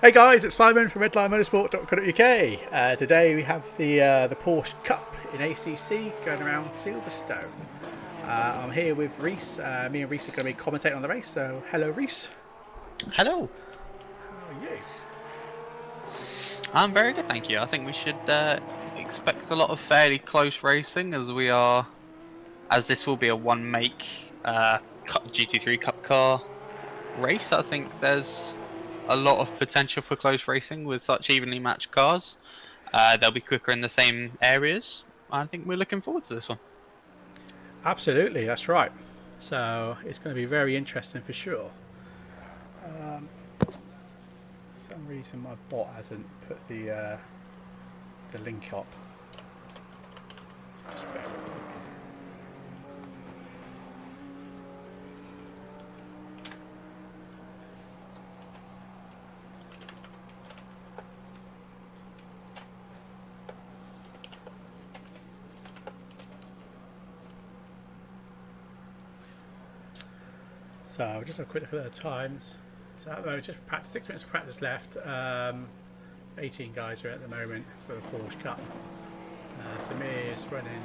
Hey guys, it's Simon from redlinemotorsport.co.uk. Today we have the Porsche Cup in ACC going around Silverstone. I'm here with Reese. Me and Reese are going to be commentating on the race. So, hello, Reese. Hello. How are you? I'm very good, thank you. I think we should expect a lot of fairly close racing as this will be a one-make GT3 Cup car race. I think there's a lot of potential for close racing with such evenly matched cars. They'll be quicker in the same areas. I think we're looking forward to this one. Absolutely, that's right. So, it's going to be very interesting for sure. For some reason my bot hasn't put the link up. Just bear with me. So just a quick look at the times. So at the moment, just 6 minutes of practice left. 18 guys are at the moment for the Porsche Cup. Samir is running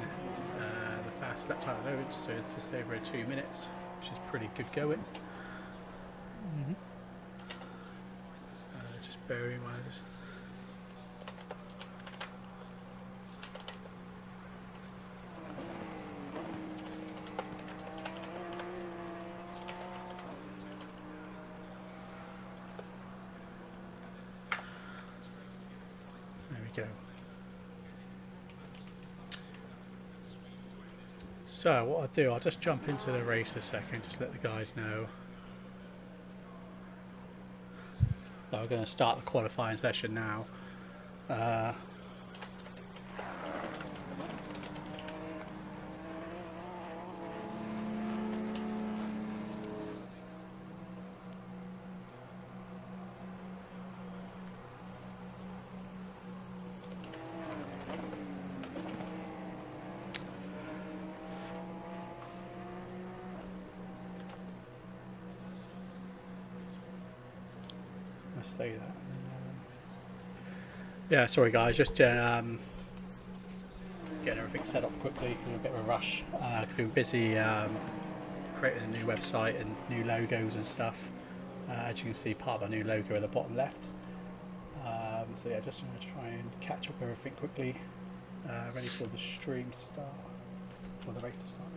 the fastest lap time at the moment, just over 2 minutes, which is pretty good going. Just bear in mind. Go. So what I'll do, I'll just jump into the race a second, just let the guys know. So we're going to start the qualifying session now. Say that. Yeah, sorry guys, just getting everything set up quickly. A bit of a rush. We've been busy creating a new website and new logos and stuff. As you can see, part of our new logo at the bottom left. So yeah, just going to try and catch up everything quickly. Ready for the stream to start, or the race to start.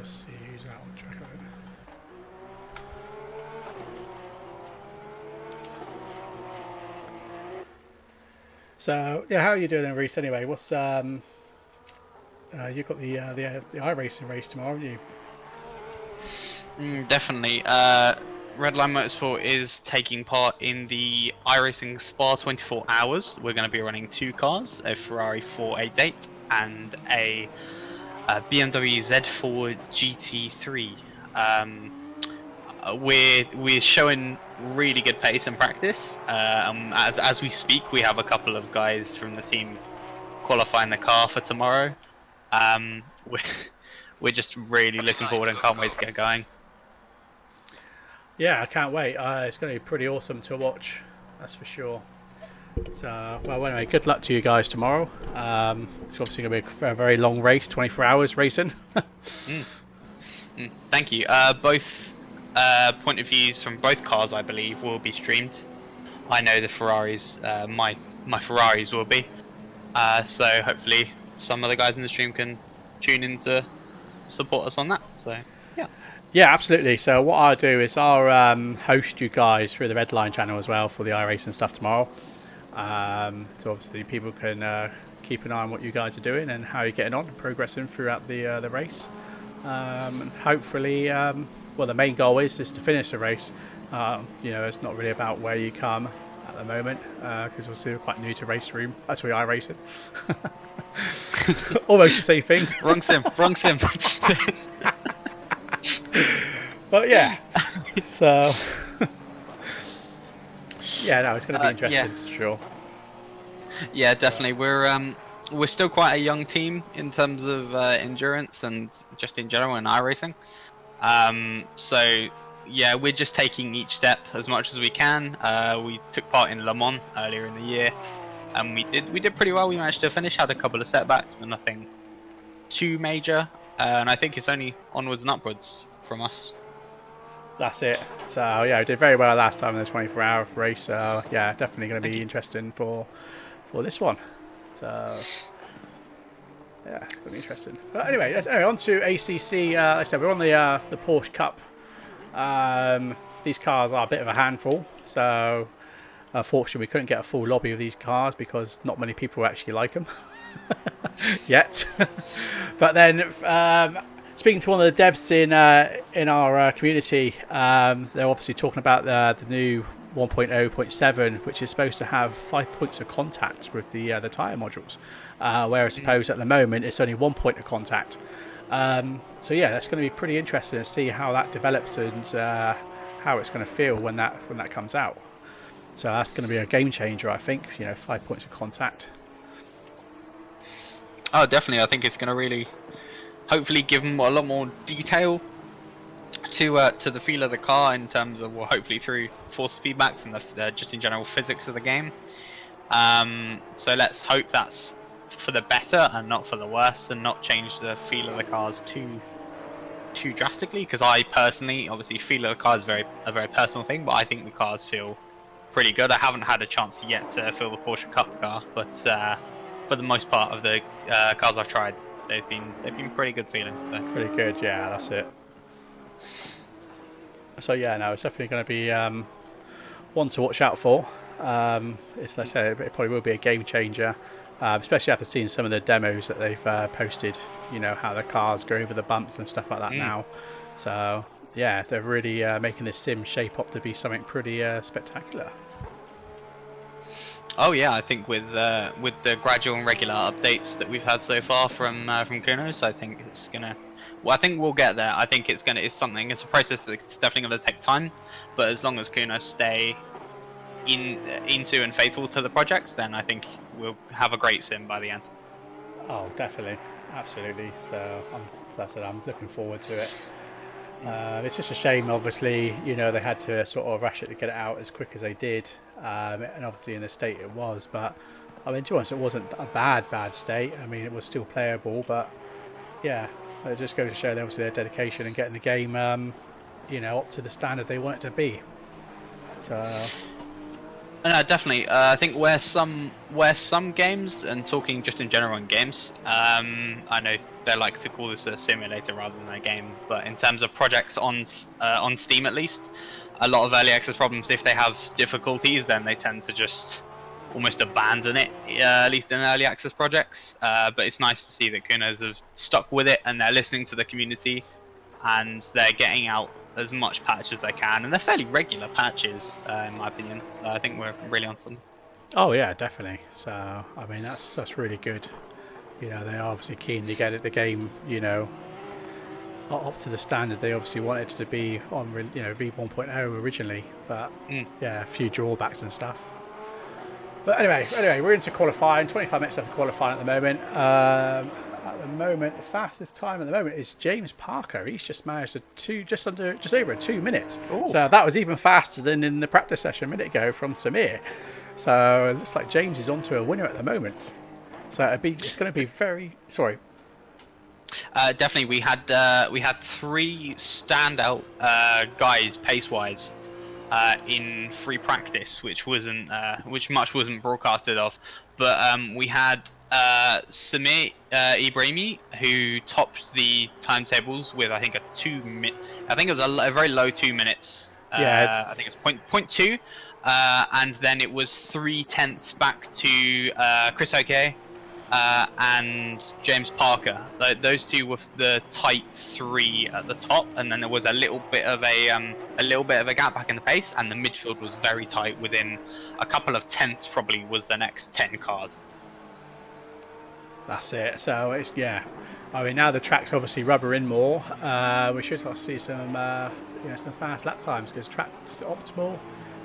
See who's out on track of it. So yeah, how are you doing then, Reese? Anyway, what's you've got the iRacing race tomorrow, haven't you? Definitely. Redline Motorsport is taking part in the iRacing Spa 24 Hours. We're going to be running two cars, a Ferrari 488 and a BMW Z4 GT3. We're showing really good pace in practice. As we speak, we have a couple of guys from the team qualifying the car for tomorrow. We're just really looking forward and can't wait to get going. Yeah, I can't wait. It's going to be pretty awesome to watch, that's for sure. So, well, anyway, good luck to you guys tomorrow. It's obviously going to be a very long race, 24 hours racing. Thank you. Both point of views from both cars, I believe, will be streamed. I know the Ferraris, my Ferraris will be. So hopefully some of the guys in the stream can tune in to support us on that. So yeah. Yeah, absolutely. So what I'll do is I'll host you guys through the Redline channel as well for the iRacing stuff tomorrow. So obviously people can keep an eye on what you guys are doing and how you're getting on and progressing throughout the race. And hopefully, well, the main goal is just to finish the race. You know, it's not really about where you come at the moment because we're quite new to race room. That's why iRacing. Almost the same thing. Wrong sim. But yeah, so yeah, no, it's going to be Yeah, interesting for sure. yeah, definitely. We're still quite a young team in terms of endurance and just in general in iRacing. So yeah, we're just taking each step as much as we can. We took part in Le Mans earlier in the year, and we did pretty well. We managed to finish, had a couple of setbacks, but nothing too major. And I think it's only onwards and upwards from us. That's it. So yeah, we did very well last time in the 24-hour race. So yeah, definitely going to Thank be you. interesting for this one. So yeah, it's going to be interesting. But anyway, on to ACC. Like I said, we're on the Porsche Cup. These cars are a bit of a handful. So unfortunately, we couldn't get a full lobby of these cars because not many people actually like them yet. But then, speaking to one of the devs in our community, they're obviously talking about the new 1.0.7, which is supposed to have 5 points of contact with the tyre modules, where I suppose at the moment it's only 1 point of contact. So yeah, that's going to be pretty interesting to see how that develops and how it's going to feel when that comes out. So that's going to be a game changer, I think. 5 points of contact. Oh, definitely. I think it's going to really, hopefully, give them a lot more detail to the feel of the car in terms of, well, hopefully through force feedbacks and the just in general physics of the game. So let's hope that's for the better and not for the worse, and not change the feel of the cars too drastically. Because I personally, obviously, feel of the car is a very personal thing, but I think the cars feel pretty good. I haven't had a chance yet to feel the Porsche Cup car, but for the most part of the cars I've tried, they've been pretty good feeling. So Pretty good, yeah, that's it. So yeah, no, it's definitely going to be one to watch out for. It's like I said, it probably will be a game changer, especially after seeing some of the demos that they've posted. How the cars go over the bumps and stuff like that now. So yeah, they're really making this sim shape up to be something pretty spectacular. oh yeah, I think with the gradual and regular updates that we've had so far from Kunos, I think it's gonna. Well, I think we'll get there. I think it's a process that's definitely going to take time, but as long as Kunos stay into and faithful to the project, then I think we'll have a great sim by the end. Oh, definitely, absolutely. So I'm looking forward to it. It's just a shame, obviously, they had to sort of rush it to get it out as quick as they did, and obviously in the state it was. But I mean, to be honest, it wasn't a bad state. I mean, it was still playable, but yeah, it just goes to show obviously their dedication and getting the game, up to the standard they want it to be. So. No, definitely. I think where some games, and talking just in general in games, I know they like to call this a simulator rather than a game, but in terms of projects on Steam at least, a lot of early access problems, if they have difficulties, then they tend to just almost abandon it, at least in early access projects. But it's nice to see that Kunos have stuck with it and they're listening to the community and they're getting out as much patch as they can, and they're fairly regular patches, in my opinion. So I think we're really on something. Oh yeah, definitely. So I mean, that's really good. They are obviously keen to get the game, up to the standard they obviously wanted it to be on, V1.0 originally. But yeah, a few drawbacks and stuff. But anyway, we're into qualifying. 25 minutes left of qualifying at the moment. At the moment, the fastest time at the moment is James Parker. He's just managed just over 2 minutes. Ooh. So that was even faster than in the practice session a minute ago from Samir. So it looks like James is onto a winner at the moment. So it's going to be very sorry. Definitely, we had 3 standout guys pace wise in free practice, which much wasn't broadcasted of, but we had Samir Ibrahimi, who topped the timetables with I think it was a very low 2 minutes. Yeah, I think it's point 2, and then it was 3/10 back to Chris Hoke and James Parker. Those two were the tight 3 at the top, and then there was a little bit of a gap back in the pace, and the midfield was very tight. Within a couple of tenths, probably was the next 10 cars. That's it. So it's I mean, now the track's obviously rubber in more. We should see some some fast lap times because track's optimal.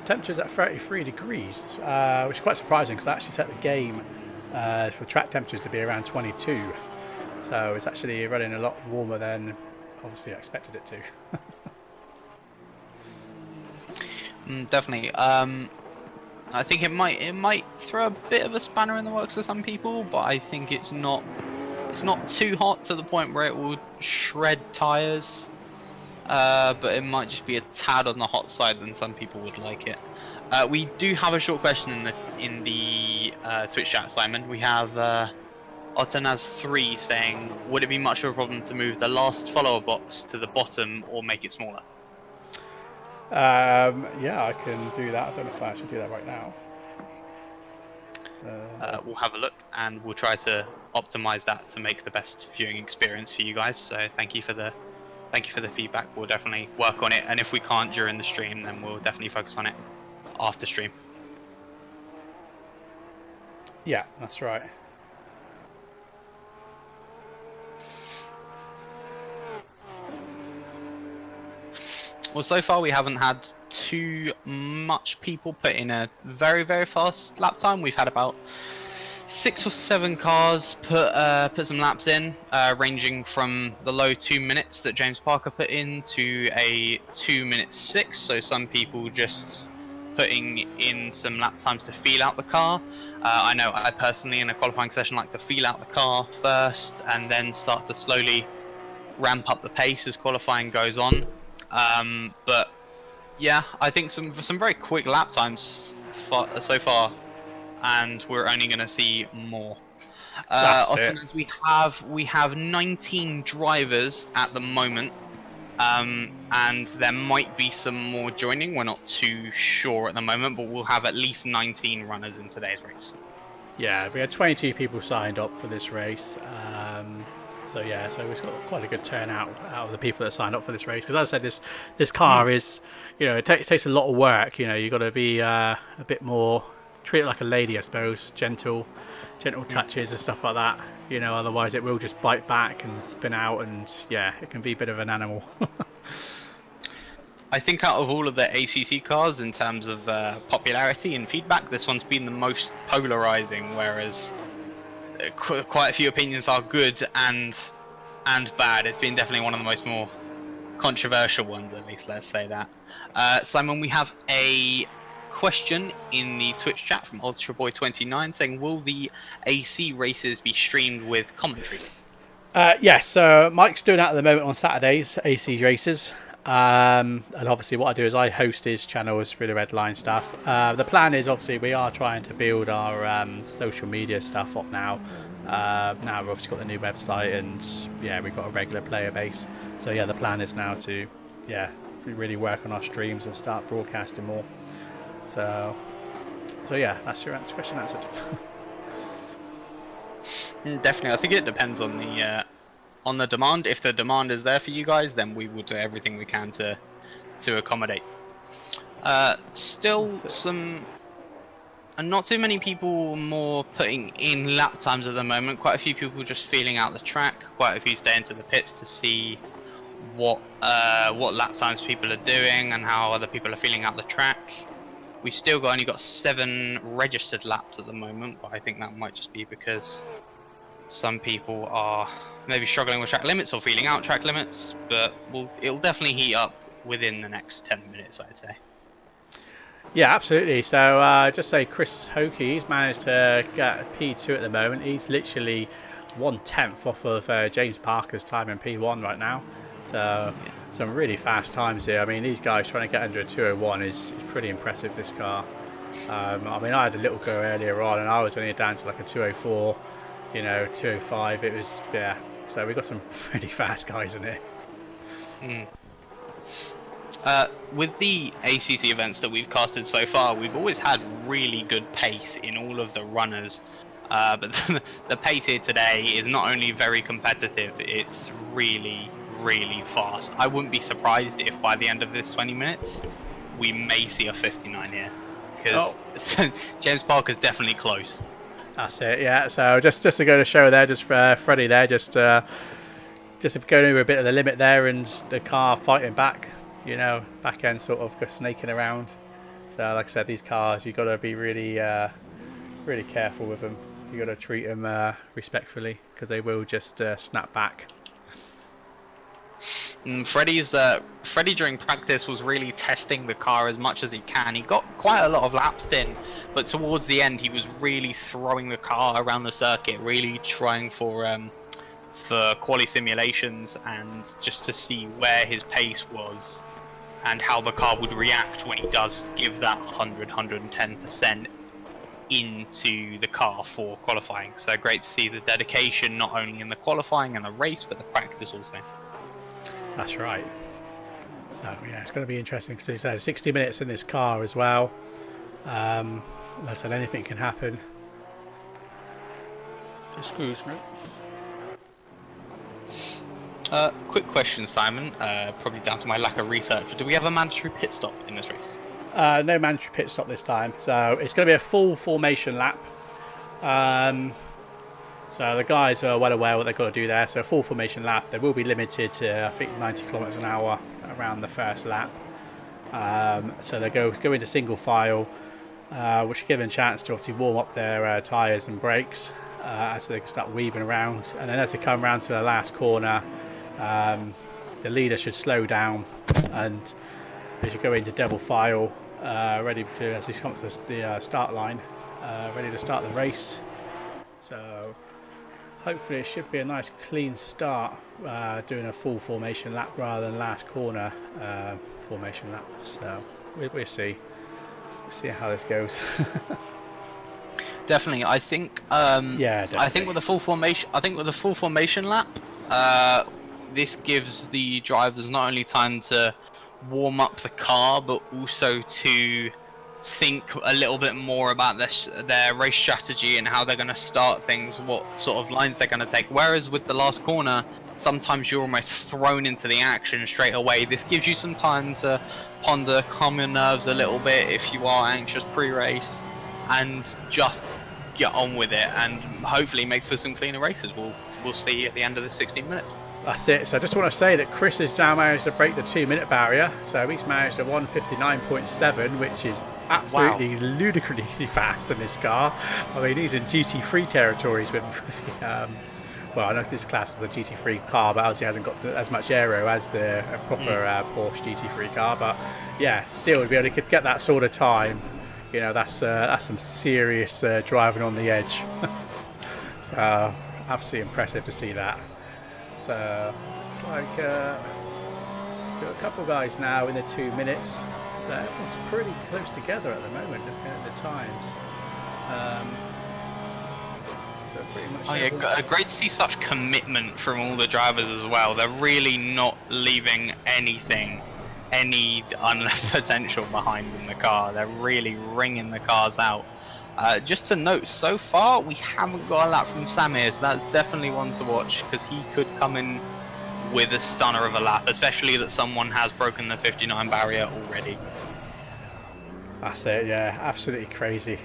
temperature is at 33 degrees, which is quite surprising because I actually set the game for track temperatures to be around 22. So it's actually running a lot warmer than obviously I expected it to. Definitely. I think it might throw a bit of a spanner in the works for some people, but I think it's not too hot to the point where it will shred tires. But it might just be a tad on the hot side than some people would like it. We do have a short question in the Twitch chat, Simon. We have Otanaz3 saying, would it be much of a problem to move the last follower box to the bottom or make it smaller? Yeah, I can do that. I don't know if I actually do that right now. We'll have a look and we'll try to optimize that to make the best viewing experience for you guys. So thank you for the feedback. We'll definitely work on it, and if we can't during the stream, then we'll definitely focus on it after stream. Yeah, that's right. Well, so far we haven't had too much people put in a very, very fast lap time. We've had about 6 or 7 cars put some laps in, ranging from the low 2 minutes that James Parker put in to a 2:06. So some people just putting in some lap times to feel out the car. I know I personally in a qualifying session like to feel out the car first and then start to slowly ramp up the pace as qualifying goes on. But yeah, I think some very quick lap times so far, and we're only going to see more. We have 19 drivers at the moment, and there might be some more joining. We're not too sure at the moment, but we'll have at least 19 runners in today's race. Yeah, we had 22 people signed up for this race. So yeah, so we've got quite a good turnout out of the people that signed up for this race. Because as I said, this car is, it takes a lot of work. You've got to be a bit more, treat it like a lady, I suppose, gentle touches and stuff like that. Otherwise it will just bite back and spin out, and yeah, it can be a bit of an animal. I think out of all of the ACC cars in terms of popularity and feedback, this one's been the most polarizing, whereas quite a few opinions are good and bad. It's been definitely one of the more controversial ones, at least, let's say that. Simon, we have a question in the Twitch chat from UltraBoy29 saying, will the AC races be streamed with commentary? Yes, so Mike's doing that at the moment on Saturdays, AC races. And obviously what I do is I host his channels through the Redline stuff. The plan is obviously we are trying to build our social media stuff up now. Now we've obviously got the new website, and yeah, we've got a regular player base. So yeah, the plan is now to really work on our streams and start broadcasting more. So yeah, that's your question answered. Definitely, I think it depends on the demand. If the demand is there for you guys, then we will do everything we can to accommodate. Still some, and not too many people more putting in lap times at the moment. Quite a few people just feeling out the track. Quite a few staying to the pits to see what lap times people are doing and how other people are feeling out the track. We've still only got 7 registered laps at the moment, but I think that might just be because some people are maybe struggling with track limits or feeling out track limits, but it'll definitely heat up within the next 10 minutes, I'd say. Yeah, absolutely. So just say Chris Hokie, he's managed to get P2 at the moment. He's literally 1/10 off of James Parker's time in P1 right now. So some really fast times here. I mean, these guys trying to get under a 201 is pretty impressive, this car. I mean, I had a little go earlier on and I was only down to like a 204, 205. It was, yeah. So we got some pretty fast guys in here. With the ACC events that we've casted so far, we've always had really good pace in all of the runners. But the pace here today is not only very competitive, it's really, really fast. I wouldn't be surprised if by the end of this 20 minutes, we may see a 59 here. Because James Parker's definitely close. That's it, yeah. So just to go to show there, just for Freddie there, just going over a bit of the limit there, and the car fighting back, back end sort of just snaking around. So like I said, these cars, you've got to be really really careful with them. You've got to treat them respectfully, because they will just snap back. Freddie during practice was really testing the car as much as he can. He got quite a lot of laps in, but towards the end he was really throwing the car around the circuit, really trying for quali simulations and just to see where his pace was and how the car would react when he does give that 110% into the car for qualifying. So great to see the dedication not only in the qualifying and the race, but the practice also. That's right. So yeah, it's going to be interesting, because he said 60 minutes in this car as well. Like I said, anything can happen. Excuse me. Quick question, Simon, probably down to my lack of research. Do we have a mandatory pit stop in this race? No mandatory pit stop this time. So it's going to be a full formation lap. So the guys are well aware what they've got to do there. So a full formation lap. They will be limited to, I think, 90 kilometers an hour around the first lap. So they go into single file, which give them a chance to obviously warm up their tyres and brakes, so they can start weaving around. And then as they come around to the last corner, the leader should slow down, and as you go into double file, ready to, as you come to the start line, ready to start the race. So hopefully it should be a nice clean start, doing a full formation lap rather than last corner formation lap. So we'll see. We'll see how this goes. Definitely, I think. Yeah, definitely. I think with the full formation lap, this gives the drivers not only time to warm up the car, but also to think a little bit more about their race strategy and how they're going to start things, what sort of lines they're going to take. Whereas with the last corner, sometimes you're almost thrown into the action straight away. This gives you some time to ponder, calm your nerves a little bit if you are anxious pre-race, and just get on with it, and hopefully makes for some cleaner races. We'll see at the end of the 16 minutes. That's it. So I just want to say that Chris has now managed to break the 2-minute barrier. So he's managed a 1:59.7, which is absolutely ludicrously fast in this car. I mean, he's in GT3 territories with, well, I know this class is a GT3 car, but obviously hasn't got as much aero as the proper Porsche GT3 car. But yeah, still to be able to get that sort of time, you know, that's some serious driving on the edge. So absolutely impressive to see that. So it's like so a couple of guys now in the 2 minutes. So it's pretty close together at the moment, looking at the times. Pretty much great to see such commitment from all the drivers as well. They're really not leaving any unleft potential behind in the car. They're really wringing the cars out. Just to note, so far we haven't got a lap from Samir, so that's definitely one to watch, because he could come in with a stunner of a lap, especially that someone has broken the 59 barrier already. That's it, yeah, absolutely crazy.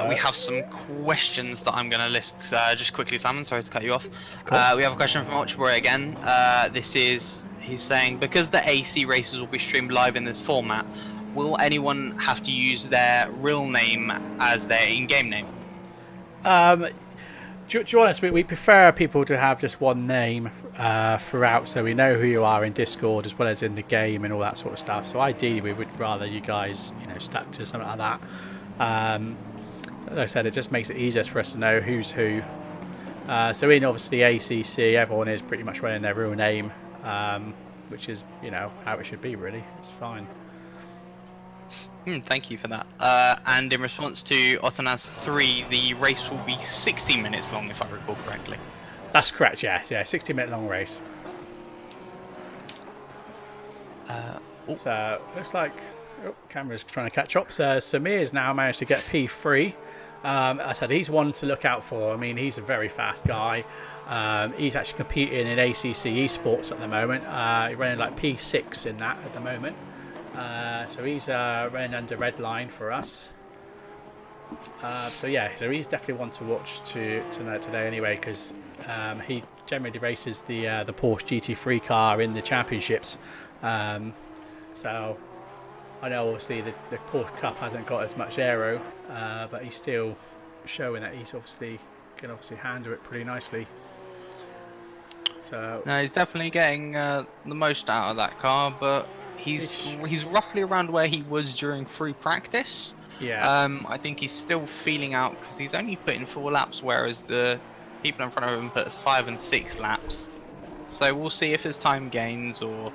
We have some questions that I'm going to list just quickly, Simon. Sorry to cut you off. We have a question from Ultraboy again. He's saying, because the AC races will be streamed live in this format, will anyone have to use their real name as their in-game name? To be honest, we prefer people to have just one name throughout, so we know who you are in Discord as well as in the game and all that sort of stuff. So ideally, we would rather you guys, stuck to something like that. Like I said, it just makes it easier for us to know who's who. So in obviously ACC, everyone is pretty much running their real name, which is how it should be. Really, it's fine. Thank you for that. And in response to Otanas 3, the race will be 60 minutes long, if I recall correctly. That's correct. Yeah, 60-minute long race. So looks like camera's trying to catch up. So Samir's now managed to get P3. I said he's one to look out for. I mean, he's a very fast guy. He's actually competing in ACC esports at the moment. He's running like P6 in that at the moment. So he's running under red line for us. So he's definitely one to watch today anyway, because he generally races the Porsche GT3 car in the championships So I know obviously the Porsche Cup hasn't got as much aero, but he's still showing that he's obviously can handle it pretty nicely. So No, he's definitely getting the most out of that car, but he's roughly around where he was during free practice. yeah, I think he's still feeling out because he's only put in 4 laps, whereas the people in front of him put 5 and 6 laps. So we'll see if his time gains or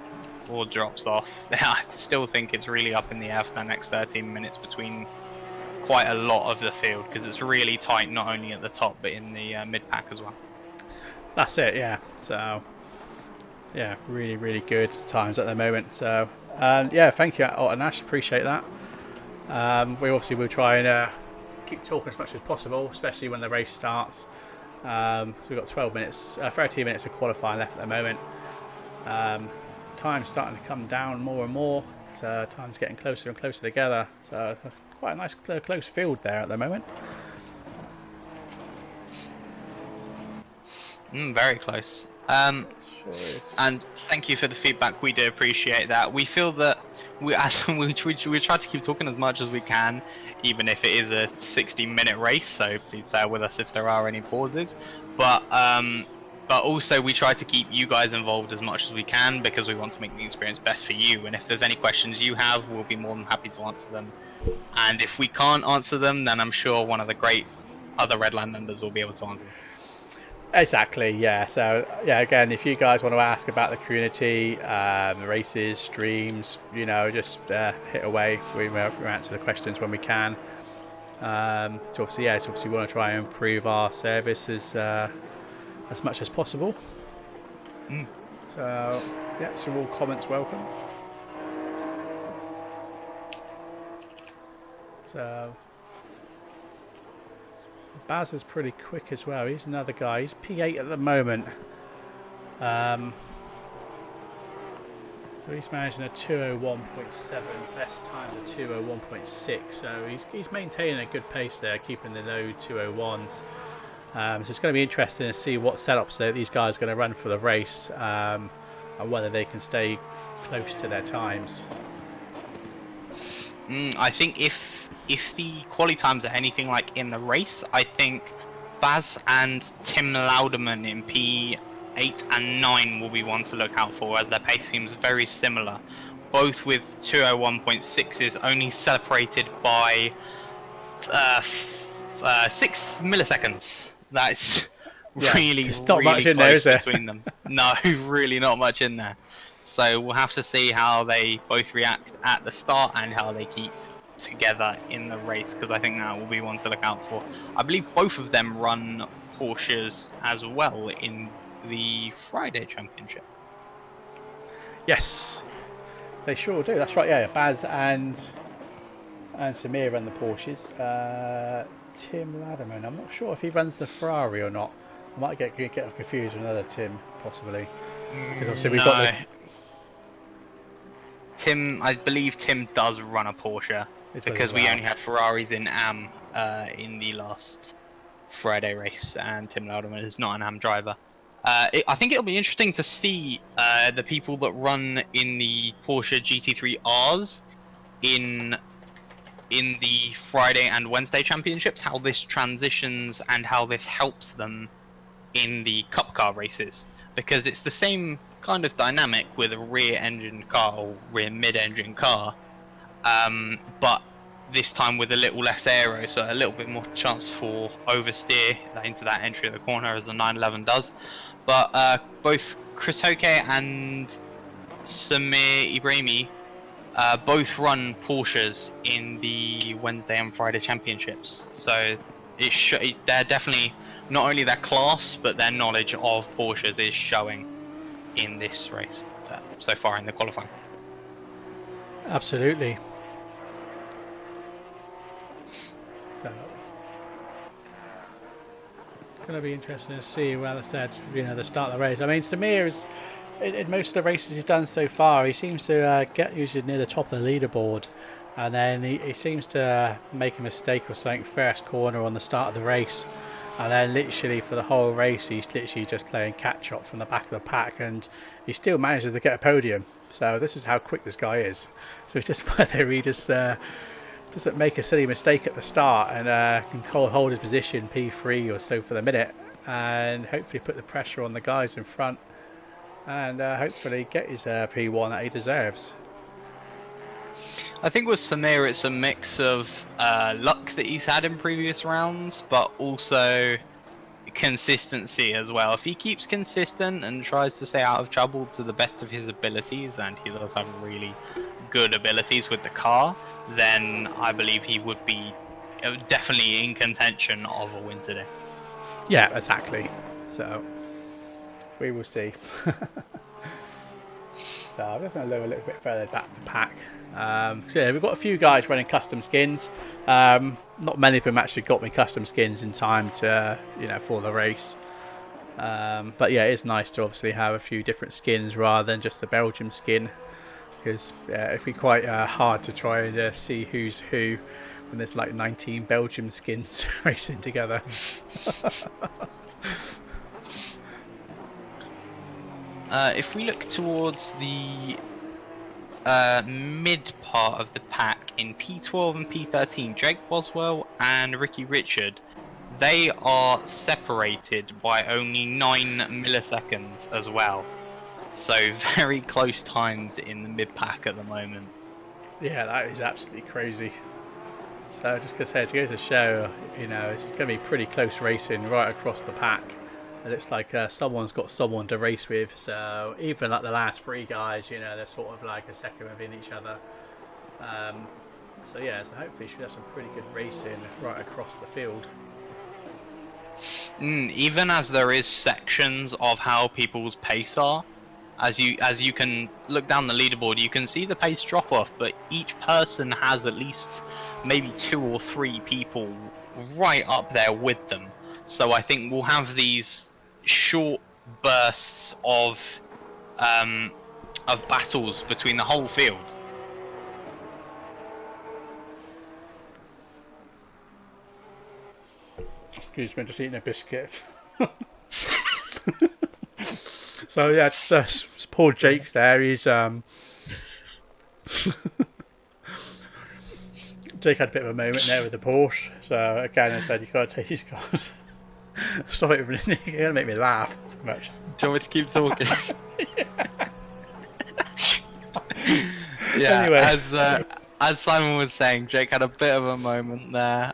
drops off. I still think it's really up in the air for the next 13 minutes between quite a lot of the field, because it's really tight not only at the top but in the mid pack as well. that's it. Yeah. So yeah, really, really good times at the moment. So yeah, thank you, Otto Nash. Appreciate that. We obviously will try and keep talking as much as possible, especially when the race starts. So we've got 13 minutes of qualifying left at the moment. Time's starting to come down more and more. So time's getting closer and closer together. So quite a nice close field there at the moment. Very close. And thank you for the feedback. We do appreciate that. We feel that we try to keep talking as much as we can, even if it is a 60-minute race. So please bear with us if there are any pauses. But also we try to keep you guys involved as much as we can, because we want to make the experience best for you. And if there's any questions you have, we'll be more than happy to answer them. And if we can't answer them, then I'm sure one of the great other Redline members will be able to answer them. Exactly, yeah. So yeah, again, if you guys want to ask about the community, races, streams, just hit away. We answer the questions when we can. So obviously we want to try and improve our service as much as possible. So yeah, so all comments welcome. So Baz is pretty quick as well. He's another guy. He's P8 at the moment. So he's managing a 201.7. Best time a 201.6. So he's maintaining a good pace there, keeping the low 201s. So it's going to be interesting to see what setups these guys are going to run for the race, and whether they can stay close to their times. I think if the quali times are anything like in the race, I think Baz and Tim Lauderman in P8 and 9 will be one to look out for, as their pace seems very similar, both with 201.6s, only separated by 6 milliseconds. That's really, just not really much in there, is there? between them. No, really not much in there. So we'll have to see how they both react at the start and how they keep together in the race, because I think that will be one to look out for. I believe both of them run Porsches as well in the Friday Championship. Yes, they sure do. That's right. Yeah, Baz and Samir run the Porsches. Tim Laderman, I'm not sure if he runs the Ferrari or not. I might get confused with another Tim, possibly. Because obviously we've got the... Tim, I believe Tim does run a Porsche, because we only had Ferraris in AM in the last Friday race, and Tim Lauderman is not an AM driver. I think it'll be interesting to see the people that run in the Porsche GT3Rs in the Friday and Wednesday championships, how this transitions and how this helps them in the Cup car races, because it's the same kind of dynamic with a rear engine car or rear mid-engine car, but this time with a little less aero, so a little bit more chance for oversteer into that entry of the corner, as the 911 does. But both Chris Hoke and Samir Ibrahimi both run Porsches in the Wednesday and Friday championships, so they're definitely, not only their class but their knowledge of Porsches is showing in this race so far in the qualifying. Absolutely. So it's going to be interesting to see, well, as I said, the start of the race. I mean, Samir is, in most of the races he's done so far, he seems to get usually near the top of the leaderboard, and then he seems to make a mistake or something first corner on the start of the race, and then literally for the whole race he's literally just playing catch up from the back of the pack, and he still manages to get a podium. So this is how quick this guy is. So it's just whether he just doesn't make a silly mistake at the start and can hold his position P3 or so for the minute, and hopefully put the pressure on the guys in front, and hopefully get his P1 that he deserves. I think with Samir it's a mix of luck that he's had in previous rounds, but also consistency as well. If he keeps consistent and tries to stay out of trouble to the best of his abilities, and he does have really good abilities with the car, then I believe he would be definitely in contention of a win today. Yeah, exactly. So we will see. So I'm just going to look a little bit further back the pack. So yeah, we've got a few guys running custom skins. Not many of them actually got me custom skins in time to, for the race. But yeah, it's nice to obviously have a few different skins rather than just the Belgium skin, because it'd be quite hard to try and see who's who when there's like 19 Belgium skins racing together. If we look towards the mid part of the pack in P12 and P13, Jake Boswell and Ricky Richard, they are separated by only 9 milliseconds as well. So very close times in the mid pack at the moment. Yeah, that is absolutely crazy. So just going to say, to go to show, it's going to be pretty close racing right across the pack. It looks like someone's got someone to race with, so even like the last 3 guys, they're sort of like a second within each other. So yeah, so hopefully should have some pretty good racing right across the field. Even as there is sections of how people's pace are, as you can look down the leaderboard, you can see the pace drop off, but each person has at least maybe 2 or 3 people right up there with them. So I think we'll have these short bursts of battles between the whole field. Excuse me, just eating a biscuit. So yeah, poor Jake there. He's Jake had a bit of a moment there with the Porsche. So again, I said you gotta take these cars. Stop it, you're gonna make me laugh too much. Do you want me to keep talking? Yeah. Anyway, as Simon was saying, Jake had a bit of a moment there.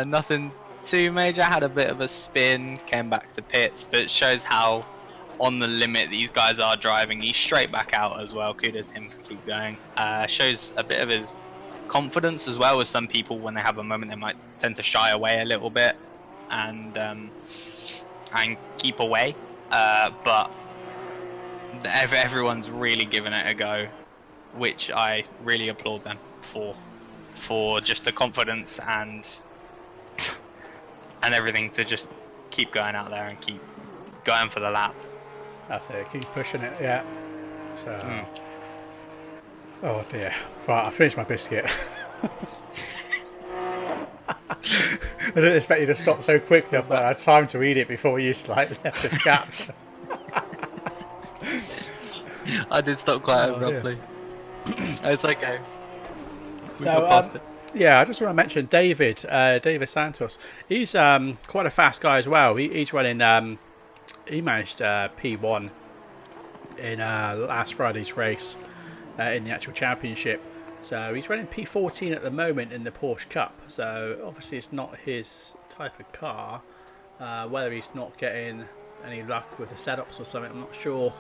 Nothing too major. Had a bit of a spin, came back to pits, but it shows how on the limit these guys are driving. He's straight back out as well. Kudos to him for keep going. Shows a bit of his confidence as well, as some people when they have a moment they might tend to shy away a little bit and keep away, but everyone's really giving it a go, which I really applaud them for just the confidence and everything to just keep going out there and keep going for the lap. That's it, keep pushing it, yeah. So oh dear, right, I finished my biscuit. I didn't expect you to stop so quickly. I had time to eat it before you slightly left the gaps. I did stop quite abruptly. It's okay. So, yeah, I just want to mention David Santos. He's quite a fast guy as well. He's running. He managed P1 in last Friday's race in the actual championship. So he's running P14 at the moment in the Porsche Cup. So obviously it's not his type of car. Whether he's not getting any luck with the setups or something, I'm not sure.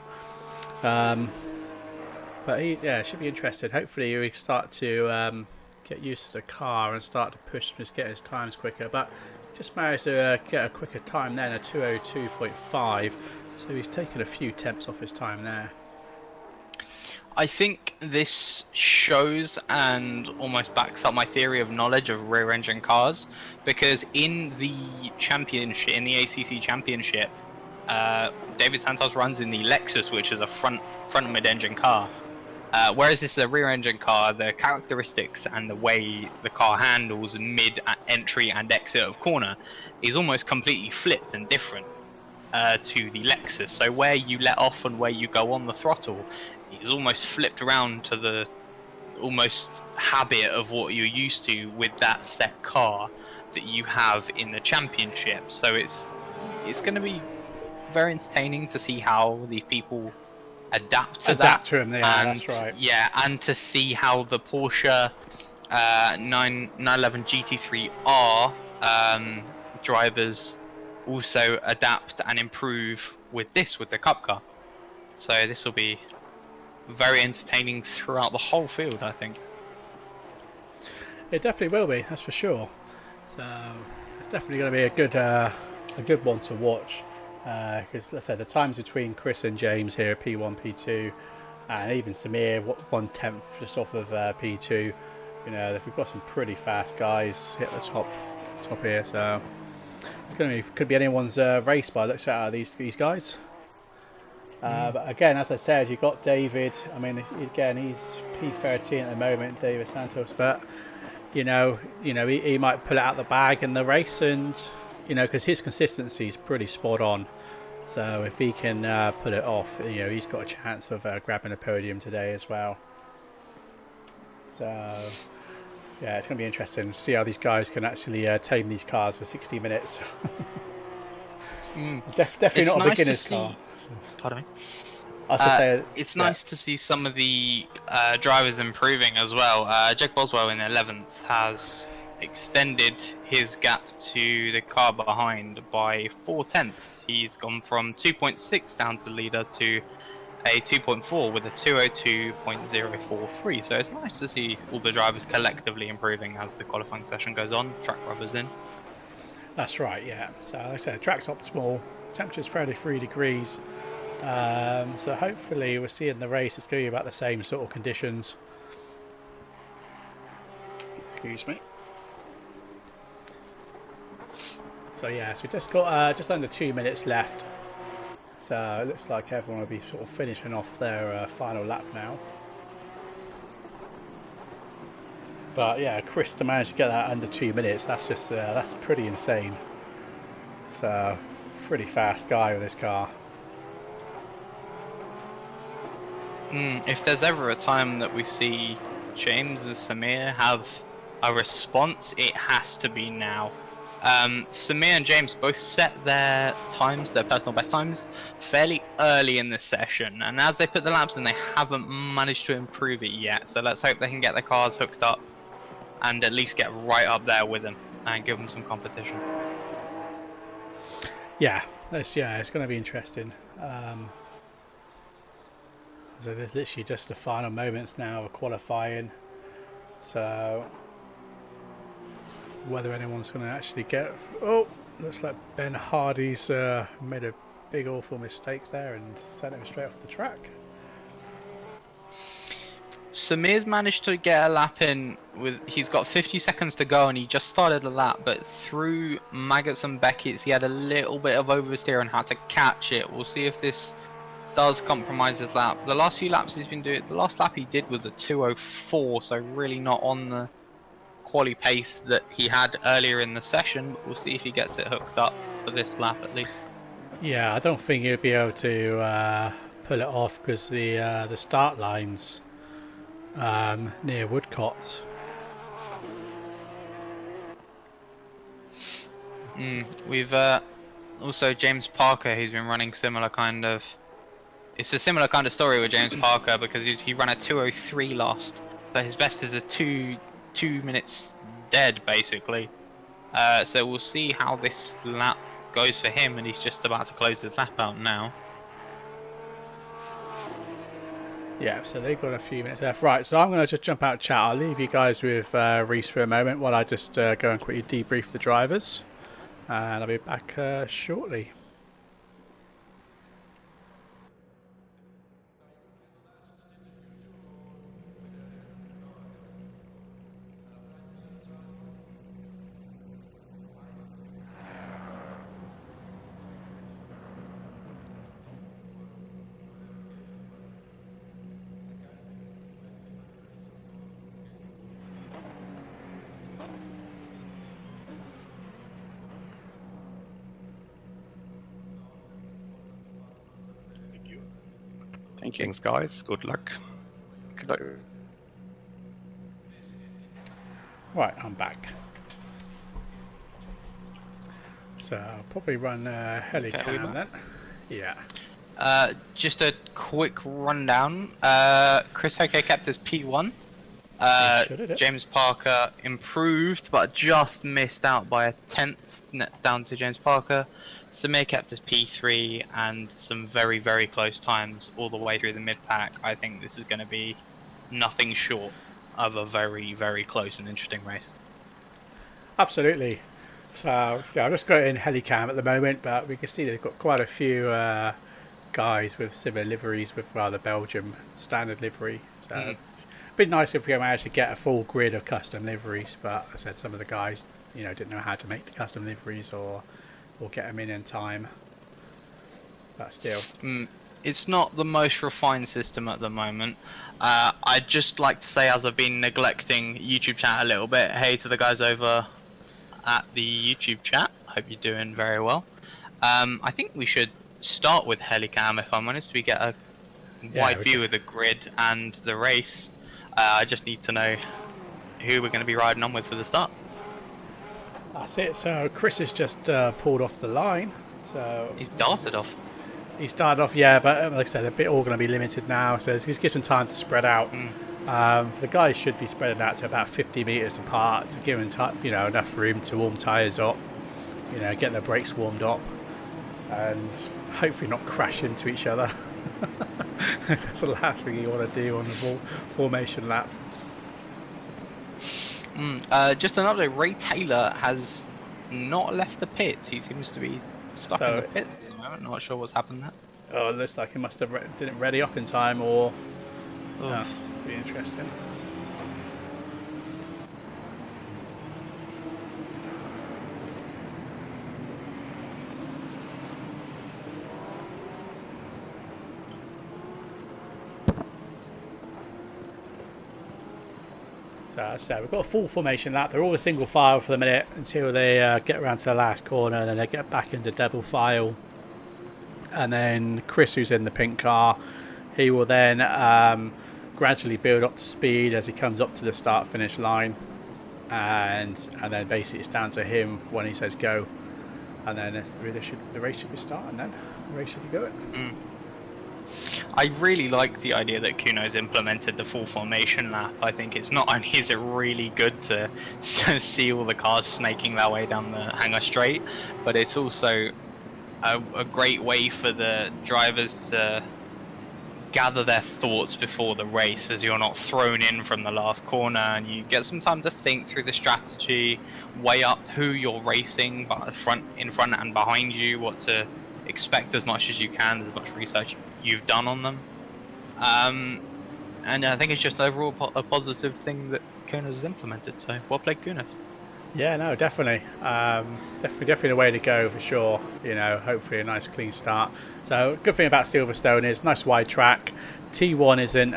But he should be interested. Hopefully he start to get used to the car and start to push, just get his times quicker. But just managed to get a quicker time then, a 2:02.5. So he's taken a few temps off his time there. I think this shows and almost backs up my theory of knowledge of rear-engine cars, because in the championship, in the ACC championship, David Santos runs in the Lexus, which is a front mid-engine car. Whereas this is a rear-engine car, the characteristics and the way the car handles mid-entry and exit of corner is almost completely flipped and different to the Lexus. So where you let off and where you go on the throttle he's almost flipped around to the almost habit of what you're used to with that set car that you have in the championship. So it's going to be very entertaining to see how these people adapt to that. To him, yeah, And that's right. yeah, and to see how the Porsche 911 GT3R drivers also adapt and improve with the Cup car. So this will be very entertaining throughout the whole field, I think. It definitely will be, that's for sure. So it's definitely going to be a good one to watch. Because, let's say, the times between Chris and James here, P1, P2, and even Samir, 1/10 just off of P2. You know, we've got some pretty fast guys hit the top here. So it's going to be, could be anyone's race by the looks at these guys. But again, as I said, you've got David. I mean, again, he's P13 at the moment, David Santos. But you know, he might pull it out the bag in the race, and you know, because his consistency is pretty spot on. So if he can pull it off, you know, he's got a chance of grabbing a podium today as well. So yeah, it's going to be interesting to see how these guys can actually tame these cars for 60 minutes. Definitely it's not a nice beginner's car. Pardon me. It's nice to see some of the drivers improving as well. Jack Boswell in 11th has extended his gap to the car behind by 4/10. He's gone from 2.6 down to the leader to a 2.4 with a 202.043. So it's nice to see all the drivers collectively improving as the qualifying session goes on. Track rubbers in. That's right, yeah. So like I said, track's optimal, temperature's 33 degrees. So hopefully we'll see in the race it's going to be about the same sort of conditions. Excuse me. So yeah, so we just got just under 2 minutes left. So it looks like everyone will be sort of finishing off their final lap now. But yeah, Chris to manage to get that under 2 minutes, that's just that's pretty insane. So pretty fast guy with this car. If there's ever a time that we see James and Samir have a response, it has to be now. Samir and James both set their times, their personal best times, fairly early in the session, and as they put the laps in, they haven't managed to improve it yet. So let's hope they can get their cars hooked up and at least get right up there with them and give them some competition. Yeah, it's going to be interesting. So there's literally just the final moments now of qualifying. So whether anyone's going to actually get... Oh, looks like Ben Hardy's made a big awful mistake there and sent him straight off the track. Samir's managed to get a lap in with, he's got 50 seconds to go and he just started a lap, but through Maggots and Beckett's he had a little bit of oversteer and had to catch it. We'll see if this does compromise his lap. The last few laps he's been doing, the last lap he did was a 2:04, so really not on the quali pace that he had earlier in the session, but we'll see if he gets it hooked up for this lap at least. Yeah, I don't think he'll be able to pull it off because the start line's near Woodcott's. We've also James Parker, who's been running similar kind of... It's a similar kind of story with James Parker because he ran a 2:03 last, but his best is a 2 minutes dead basically. So we'll see how this lap goes for him, and he's just about to close his lap out now. Yeah, so they've got a few minutes left. Right, so I'm going to just jump out of chat. I'll leave you guys with Reese for a moment while I just go and quickly debrief the drivers, and I'll be back shortly. Thank you. Thanks, guys. Good luck. Good luck. Right, I'm back. So I'll probably run Helicam then. Yeah. Just a quick rundown. Chris Hoke kept his P1. He should, James Parker improved, but just missed out by a tenth down to James Parker. Samir kept his P3 and some very, very close times all the way through the mid-pack. I think this is going to be nothing short of a very, very close and interesting race. Absolutely. So yeah, I've just got it in Helicam at the moment, but we can see they've got quite a few guys with similar liveries with the Belgium standard livery. So it'd be nice if we managed to get a full grid of custom liveries, but I said some of the guys, didn't know how to make the custom liveries or get them in time. But still, it's not the most refined system at the moment. I'd just like to say, as I've been neglecting YouTube chat a little bit, hey to the guys over at the YouTube chat. Hope you're doing very well. I think we should start with Helicam, if I'm honest. We get a wide view of the grid and the race. I just need to know who we're going to be riding on with for the start. That's it. So Chris has just pulled off the line. So He's darted off. He started off, yeah, but like I said, they're all going to be limited now, so it gives them time to spread out. The guys should be spreading out to about 50 metres apart to give them enough room to warm tyres up, get their brakes warmed up, and hopefully not crash into each other. That's the last thing you want to do on the formation lap. Just another, Ray Taylor has not left the pit. He seems to be stuck in the pit at the moment. Not sure what's happened there. Oh, it looks like he must have didn't ready up in time, or be interesting. So we've got a full formation lap. They're all a single file for the minute until they get around to the last corner, and then they get back into double file. And then Chris, who's in the pink car, he will then gradually build up to speed as he comes up to the start-finish line, and then basically it's down to him when he says go, and then the race should be starting. Then the race should be going. I really like the idea that Kuno's implemented the full formation lap. I think it's not only is it really good to see all the cars snaking their way down the hangar straight, but it's also a great way for the drivers to gather their thoughts before the race, as you're not thrown in from the last corner, and you get some time to think through the strategy, weigh up who you're racing, but in front and behind you, what to expect as much as you can, as much research you've done on them. And I think it's just overall a positive thing that Kunos has implemented, so well played, Kunos. Yeah, no, definitely. Definitely the way to go for sure. Hopefully a nice clean start. So good thing about Silverstone is nice wide track. T1 isn't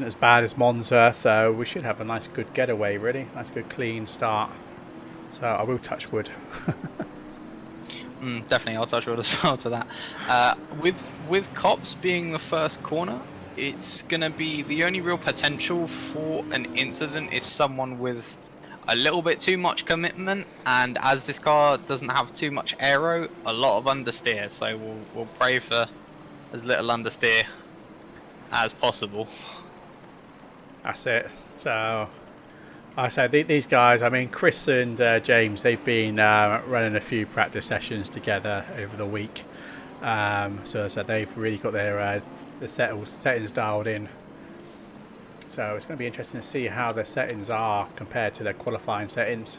as bad as Monza, so we should have a nice good getaway, really. Nice good clean start. So I will touch wood. Definitely, I'll touch wood as well to that. With Cops being the first corner, it's gonna be the only real potential for an incident is someone with a little bit too much commitment, and as this car doesn't have too much aero, a lot of understeer. So we'll pray for as little understeer as possible. That's it. So I said these guys, I mean Chris and James, they've been running a few practice sessions together over the week. So as I said, they've really got their settings dialed in. So it's going to be interesting to see how their settings are compared to their qualifying settings,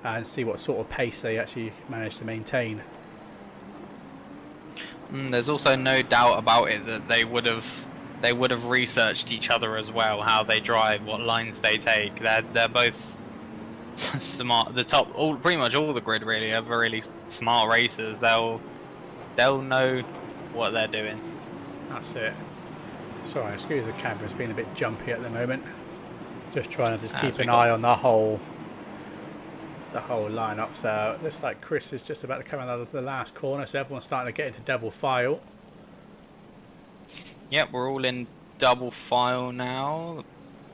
and see what sort of pace they actually manage to maintain. There's also no doubt about it that they would have researched each other as well, how they drive, what lines they take. They're both smart. Pretty much all the grid really are really smart racers. They'll know what they're doing. That's it. Sorry, excuse the camera's being a bit jumpy at the moment. Just trying to keep an eye on the whole lineup. So it looks like Chris is just about to come out of the last corner, so everyone's starting to get into double file. Yep, we're all in double file now.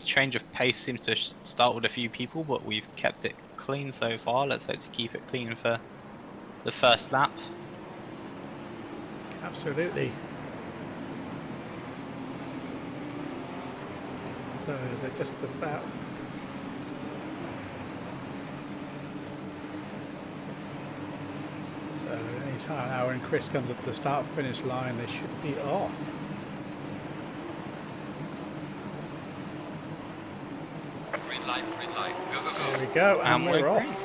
Change of pace seems to start with a few people, but we've kept it clean so far. Let's hope to keep it clean for the first lap. Absolutely. So is it just about... So any time now when Chris comes up to the start finish line, they should be off. Green light, go, go, go. There we go, and we're off. Green.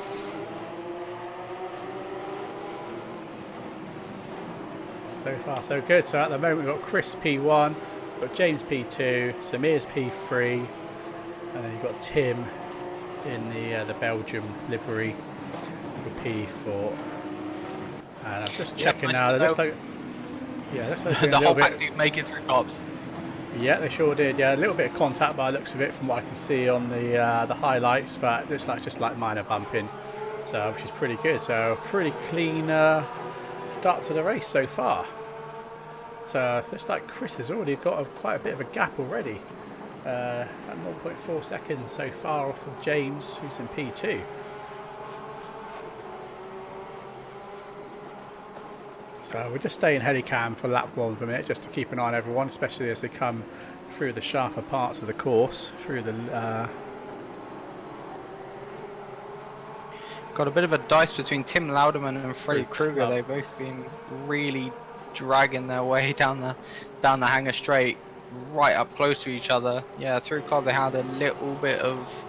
So far so good. So at the moment we've got Chris P1, we've got James P2, Samir's P3, and then you've got Tim in the Belgium livery for P4. And I'm just checking now. It looks like, yeah, looks like The whole pack did make it through cops. Yeah, they sure did. Yeah, a little bit of contact by the looks of it from what I can see on the highlights, but it looks like just like minor bumping, so which is pretty good. So pretty clean start to the race so far. So looks like Chris has already got quite a bit of a gap already. At 0.4 seconds so far off of James, who's in P2. So we're just staying helicam for lap 1 for a minute, just to keep an eye on everyone, especially as they come through the sharper parts of the course, through the... Got a bit of a dice between Tim Louderman and Freddy Krueger. They've both been really dragging their way down the hangar straight, right up close to each other. Yeah, through club they had a little bit of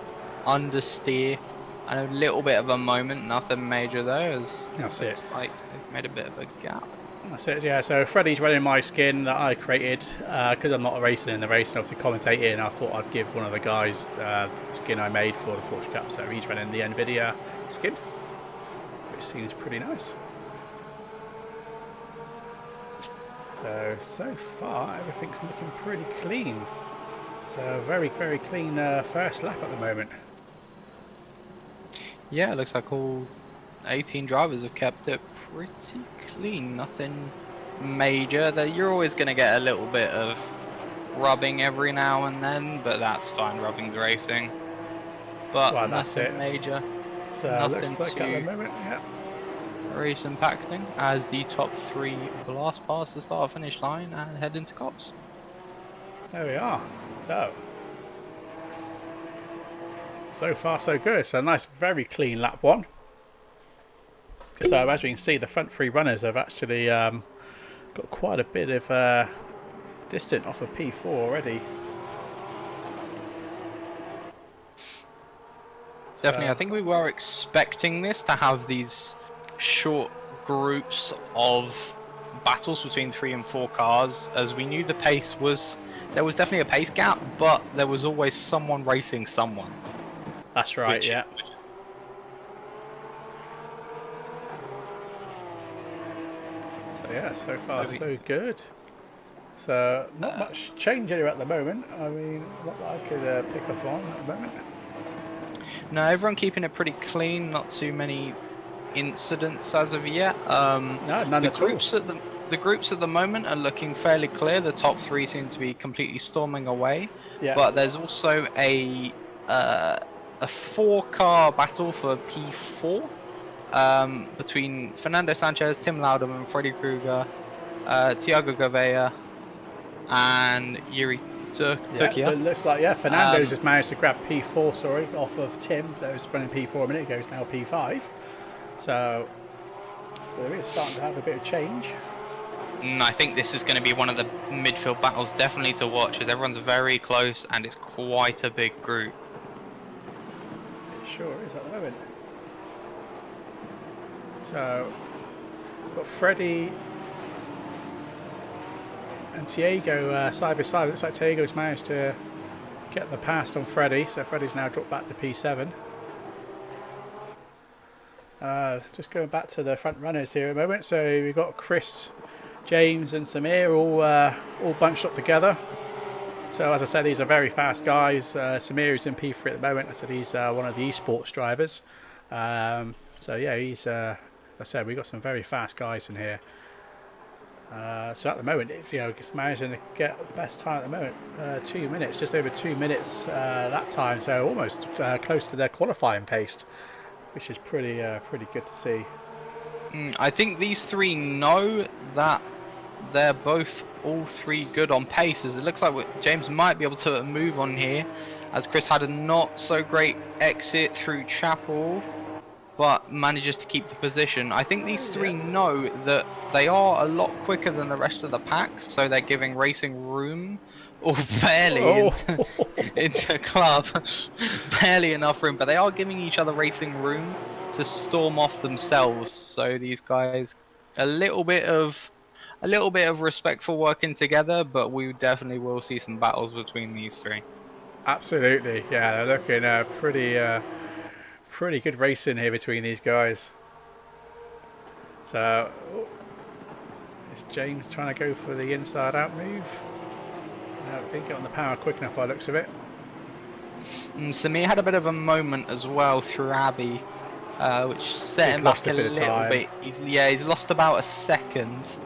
understeer and a little bit of a moment, nothing major though, as That's it looks it. like they've made a bit of a gap. That's it, yeah. So Freddie's running my skin that I created because I'm not racing in the race and obviously commentating. I thought I'd give one of the guys the skin I made for the Porsche Cup. So he's running the NVIDIA skin, which seems pretty nice. So far everything's looking pretty clean. So very clean first lap at the moment. Yeah, it looks like all 18 drivers have kept it pretty clean, nothing major. That you're always going to get a little bit of rubbing every now and then, but that's fine, rubbing's racing. But Well, nothing major. So nothing looks like at the moment, yeah. Race impacting as the top 3 blast past the start finish line and head into cops. There we are. So far so good. So nice, very clean lap 1. So as we can see, the front 3 runners have actually got quite a bit of distance off of P4 already. Definitely, I think we were expecting this to have these short groups of battles between 3 and 4 cars, as we knew the pace was, there was definitely a pace gap, but there was always someone racing someone. That's right, yeah. So yeah, so far so good. So not much change here at the moment. I mean, not that I could pick up on at the moment. No, everyone keeping it pretty clean, not too many incidents as of yet. No, none at all. The groups at the moment are looking fairly clear. The top 3 seem to be completely storming away. Yeah. But there's also a 4-car battle for P4 between Fernando Sanchez, Tim Louderman, Freddy Krueger, Thiago Gouveia, and Yuri Turkia. So it looks like, Fernando's has managed to grab P4, off of Tim. That was running P4 a minute ago, is now P5. So it is starting to have a bit of change. I think this is going to be one of the midfield battles definitely to watch, because everyone's very close and it's quite a big group. It sure is at the moment. So we've got Freddie and Diego side by side. Looks like Diego's managed to get the pass on Freddie, so Freddie's now dropped back to P7. Just going back to the front runners here a moment. So we've got Chris, James and Samir all bunched up together. So as I said, these are very fast guys. Samir is in P3 at the moment. I said he's one of the esports drivers. So yeah, he's, I said, we've got some very fast guys in here. So at the moment, if if managing to get the best time at the moment, 2 minutes, just over 2 minutes that time, so almost close to their qualifying pace, which is pretty good to see. I think these three know that they're both all three good on paces. It looks like James might be able to move on here, as Chris had a not so great exit through Chapel, but manages to keep the position. I think these three know that they are a lot quicker than the rest of the pack, so they're giving racing room, or barely into club, barely enough room, but they are giving each other racing room to storm off themselves. So these guys, a little bit of respect for working together, but we definitely will see some battles between these three. Absolutely, yeah, they're looking pretty good racing here between these guys. So is James trying to go for the inside out move? No, didn't get on the power quick enough by the looks of it. Samir had a bit of a moment as well through Abbey, which set him back a little bit. He's lost about a second,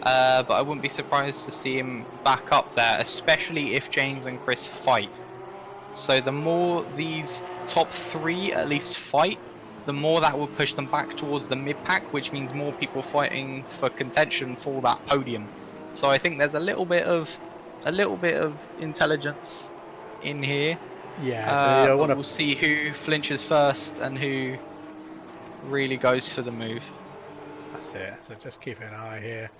but I wouldn't be surprised to see him back up there, especially if James and Chris fight. So the more these top three at least fight, the more that will push them back towards the mid-pack, which means more people fighting for contention for that podium. So I think there's a little bit of intelligence in here. Yeah, so we'll see who flinches first and who really goes for the move. That's it. So just keep an eye here.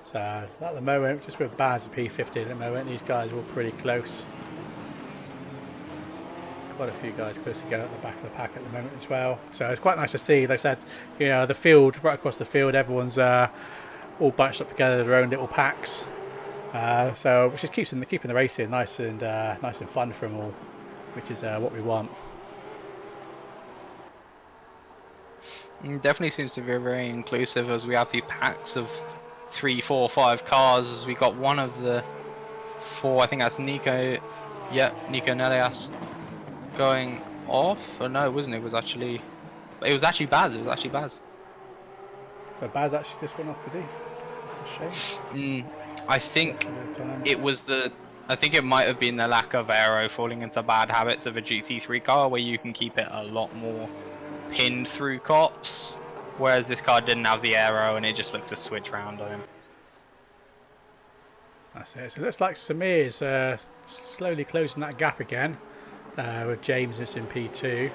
So at the moment, just with Baz and P50 at the moment, these guys are all pretty close. Quite a few guys close together at the back of the pack at the moment as well. So it's quite nice to see. Like I said, the field right across the field, everyone's all bunched up together, their own little packs. So which just keeping the racing nice and fun for them all, which is what we want. Definitely seems to be very inclusive, as we have the packs of 3, 4, 5 cars. As we got one of the 4, I think that's Nico. Yeah, Nico Nelias going off. Oh no, it wasn't. It was actually Baz. So Baz actually just went off to do. That's a shame. I think it might have been the lack of aero, falling into bad habits of a GT3 car, where you can keep it a lot more pinned through cops, whereas this car didn't have the aero and it just looked to switch round on him. That's it. So it looks like Samir's slowly closing that gap again, with James is in P2.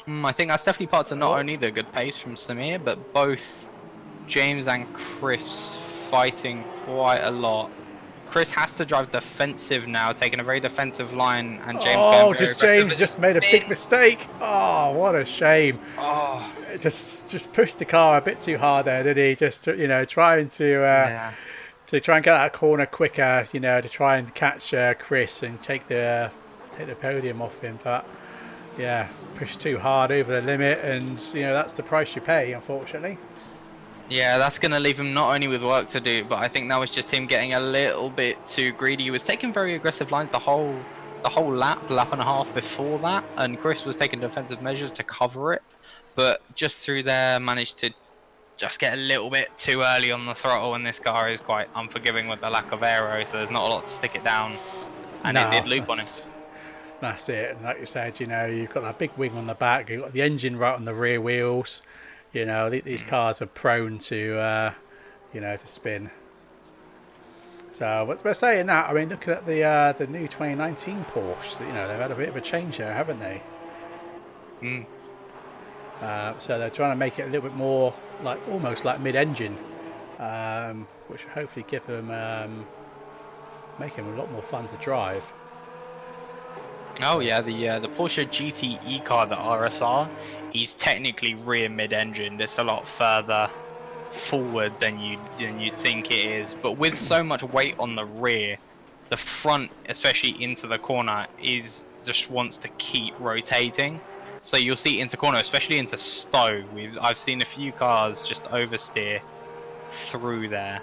I think that's definitely part of not only the good pace from Samir, but both James and Chris fighting quite a lot. Chris has to drive defensive now, taking a very defensive line, and James James just made a big mistake. Oh, what a shame. Oh, just pushed the car a bit too hard there, did he? Just trying to try and get that corner quicker, to try and catch Chris and take the podium off him, but yeah, pushed too hard over the limit, and that's the price you pay, unfortunately. Yeah, that's going to leave him not only with work to do, but I think that was just him getting a little bit too greedy. He was taking very aggressive lines the whole lap and a half before that, and Chris was taking defensive measures to cover it, but just through there managed to just get a little bit too early on the throttle, and this car is quite unforgiving with the lack of aero, so there's not a lot to stick it down, and it did loop on him. That's it, and like you said, you've got that big wing on the back, you've got the engine right on the rear wheels. These cars are prone to to spin. So we're saying that, I mean, looking at the new 2019 Porsche, they've had a bit of a change there, haven't they? So they're trying to make it a little bit more almost like mid-engine, which will hopefully give them make them a lot more fun to drive. Oh yeah, the Porsche GTE car, the RSR, is technically rear mid-engine. It's a lot further forward than you think it is, but with so much weight on the rear, the front, especially into the corner, just wants to keep rotating. So you'll see into corner, especially into Stowe. I've seen a few cars just oversteer through there.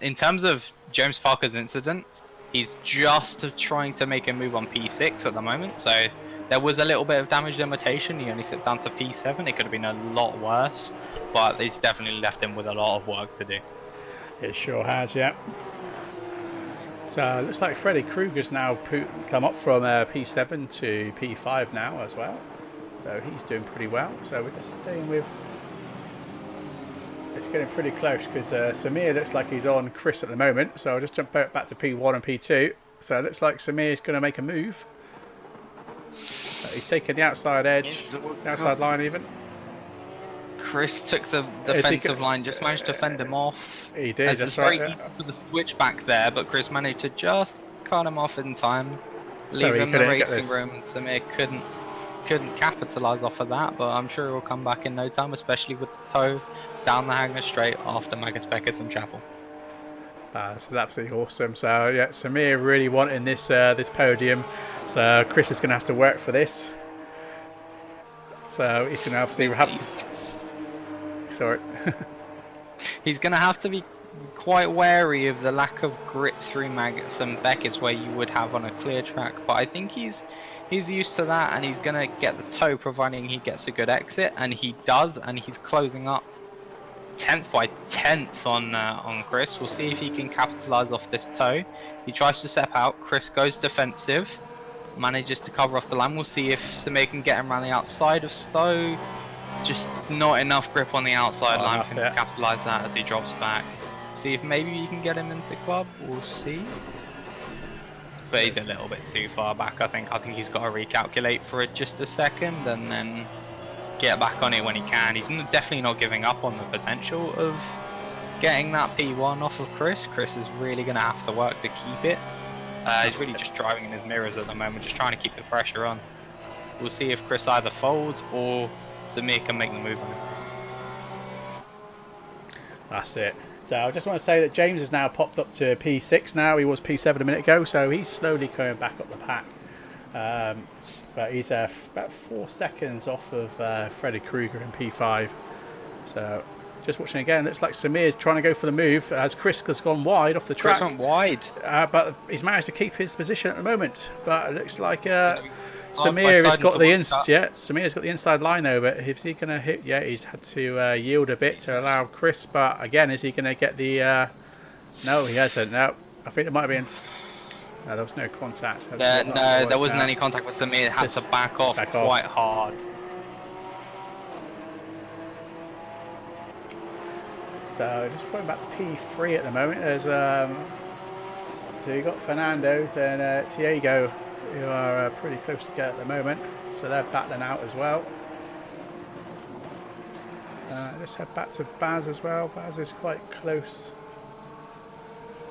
In terms of James Parker's incident, he's just trying to make a move on P6 at the moment, so There was a little bit of damage limitation. He only slipped down to P7. It could have been a lot worse, but it's definitely left him with a lot of work to do. It sure has, yeah. So it looks like Freddy Krueger's now come up from P7 to P5 now as well. So he's doing pretty well. So we're just staying with... It's getting pretty close because Samir looks like he's on Chris at the moment. So I'll just jump back to P1 and P2. So it looks like Samir's going to make a move. He's taking the outside edge, the outside line even. Chris took the defensive line, just managed to fend him off. He did, As that's it's very right. easy for the switch back there, but Chris managed to just cut him off in time, So leave he him the couldn't get racing this. room, and Samir couldn't capitalise off of that, but I'm sure he'll come back in no time, especially with the toe down the hanger straight after Magus Beckers and Chapel. This is absolutely awesome. So yeah, Samir really wanting this this podium. So Chris is going to have to work for this. So he's going to obviously have to... Sorry. He's going to have to be quite wary of the lack of grip through Magus and Beckett's where you would have on a clear track, but I think he's used to that, and he's going to get the toe providing he gets a good exit, and he does, and he's closing up 10th by 10th on Chris. We'll see if he can capitalise off this toe. He tries to step out, Chris goes defensive, manages to cover off the line. We'll see if Samir can get him around the outside of Stowe. Just not enough grip on the outside line for him to capitalise that as he drops back. See if maybe you can get him into club. We'll see. But he's a little bit too far back. I think he's got to recalculate for it just a second and then get back on it when he can. He's definitely not giving up on the potential of getting that P1 off of Chris. Chris is really going to have to work to keep it. He's really just driving in his mirrors at the moment, just trying to keep the pressure on. We'll see if Chris either folds or Samir can make the move on him. That's it. So I just want to say that James has now popped up to P6 now. He was P7 a minute ago, so he's slowly coming back up the pack. But he's about 4 seconds off of Freddy Krueger in P5. So just watching again, looks like Samir's trying to go for the move as Chris has gone wide off the track. Chris went wide. But he's managed to keep his position at the moment. But it looks like Samir has got the Samir's got the inside line over. Is he going to hit? Yeah, he's had to yield a bit to allow Chris. But again, is he going to get the? No, he hasn't. No, I think there might have been. No, there was no contact. No, there wasn't any contact with Samir. It had to back off quite hard. So just going back to P3 at the moment. There's so you got Fernando's and Tiago, who are pretty close to get at the moment. So they're battling out as well. Let's head back to Baz as well. Baz is quite close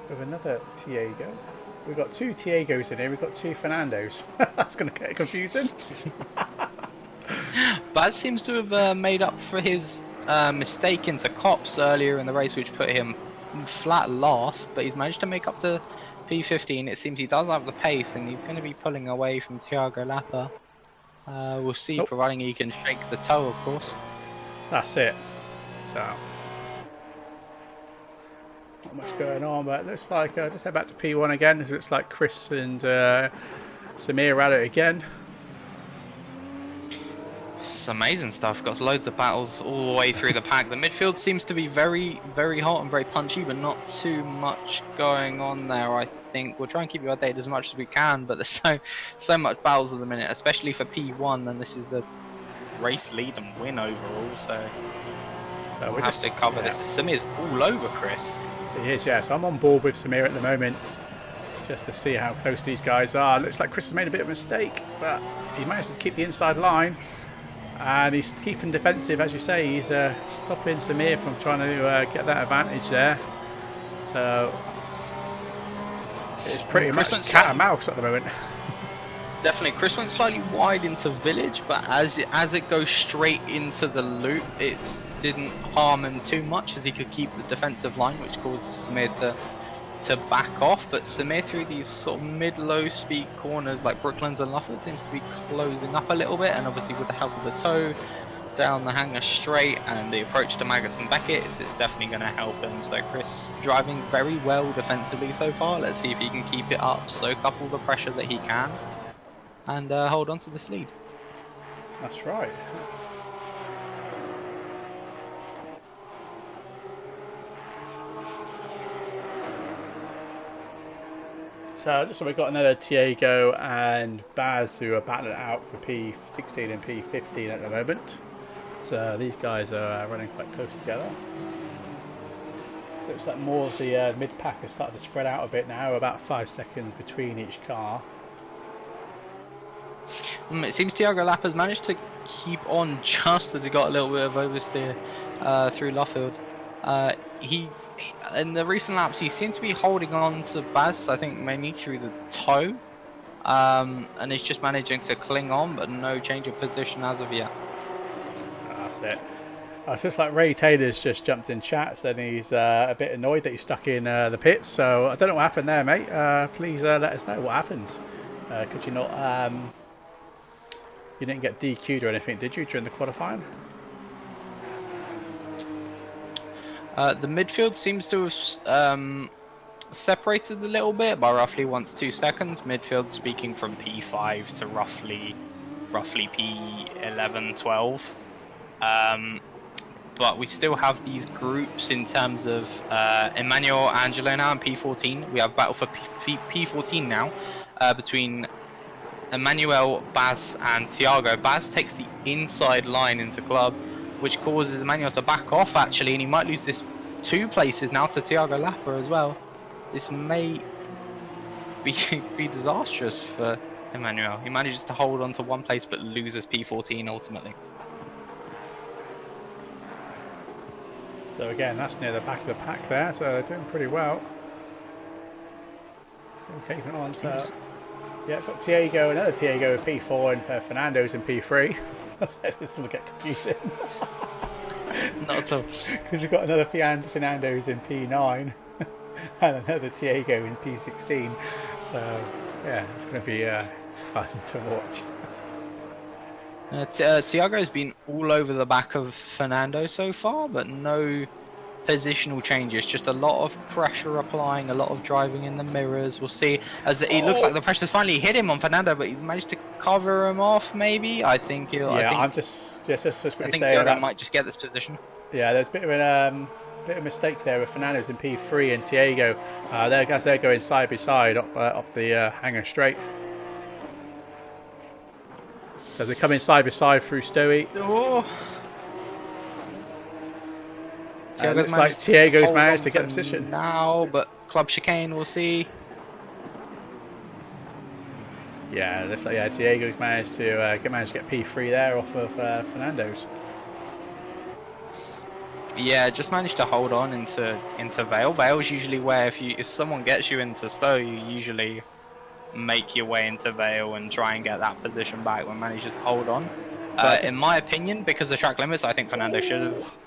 with another Tiago. We've got two Tiagos in here. We've got two Fernandos. That's going to get confusing. Baz seems to have made up for his mistake into Cops earlier in the race, which put him flat last, but he's managed to make up to P15. It seems he does have the pace, and he's going to be pulling away from Thiago Lapa. We'll see, providing he can shake the toe, of course. That's it. So not much going on, but it looks like just head back to P1 again. It looks like Chris and Samir are at it again. It's amazing stuff. Got loads of battles all the way through the pack. The midfield seems to be very, very hot and very punchy, but not too much going on there. I think we'll try and keep you updated as much as we can, but there's so much battles at the minute, especially for P1, and this is the race lead and win overall. So we'll have to cover this. Samir's all over Chris. He is, yeah. So I'm on board with Samir at the moment, just to see how close these guys are. Looks like Chris has made a bit of a mistake, but he managed to keep the inside line. And he's keeping defensive, as you say. He's stopping Samir from trying to get that advantage there. So it's pretty much cat and mouse at the moment. Definitely, Chris went slightly wide into Village, but as it goes straight into the loop, it didn't harm him too much, as he could keep the defensive line, which causes Samir to back off. But Samir, through these sort of mid-low speed corners like Brooklands and Lufford, seems to be closing up a little bit, and obviously with the help of the toe down the hanger straight and the approach to Magus and Beckett, it's definitely going to help him. So Chris driving very well defensively so far. Let's see if he can keep it up, soak up all the pressure that he can. and hold on to this lead. That's right. So we've got another Diego and Baz who are battling it out for P16 and P15 at the moment. So these guys are running quite close together. Looks like more of the mid-pack has started to spread out a bit now, about 5 seconds between each car. It seems Thiago Lap has managed to keep on just as he got a little bit of oversteer through Luffield. In the recent laps, he seems to be holding on to Baz, I think mainly through the toe, and he's just managing to cling on, but no change of position as of yet. That's it. It's just like Ray Taylor's just jumped in chat, said he's a bit annoyed that he's stuck in the pits. So I don't know what happened there, mate. Please let us know what happened. Could you not? You didn't get DQ'd or anything, did you, during the qualifying? The midfield seems to have separated a little bit by roughly 1 to 2 seconds. Midfield speaking from P5 to roughly P11, 12. But we still have these groups in terms of Emmanuel, Angelo now in P14. We have battle for P14 now between Emmanuel, Baz and Thiago. Baz takes the inside line into club, which causes Emmanuel to back off actually, and he might lose this 2 places now to Thiago Lapper as well. This may be disastrous for Emmanuel. He manages to hold on to 1 place but loses P14 ultimately. So again, that's near the back of the pack there, so they're doing pretty well. So keeping on. So yeah, got Diego, another Diego in P4 and Fernando's in P3. This will get confusing. Not at all. Because we've got another Fernando's in P9 and another Diego in P16. So yeah, it's going to be fun to watch. Thiago's been all over the back of Fernando so far, but no positional changes. Just a lot of pressure applying, a lot of driving in the mirrors. We'll see as it looks like the pressure's finally hit him on Fernando, but he's managed to cover him off. Maybe I think he'll. Yeah, I think Thiago might just get this position. Yeah, there's a bit of a mistake there with Fernando's in P3 and Diego. They're going side by side up the hangar straight. So they're coming side by side through Stowe. Oh. It looks like Diego's managed to get the position now, but club chicane, we'll see. Yeah, it looks like Diego's managed to get P3 there off of Fernando's. Yeah, just managed to hold on into Vale. Vale's usually where if someone gets you into Stowe, you usually make your way into Vale and try and get that position back when manages to hold on. In my opinion, because of track limits, I think Fernando should have.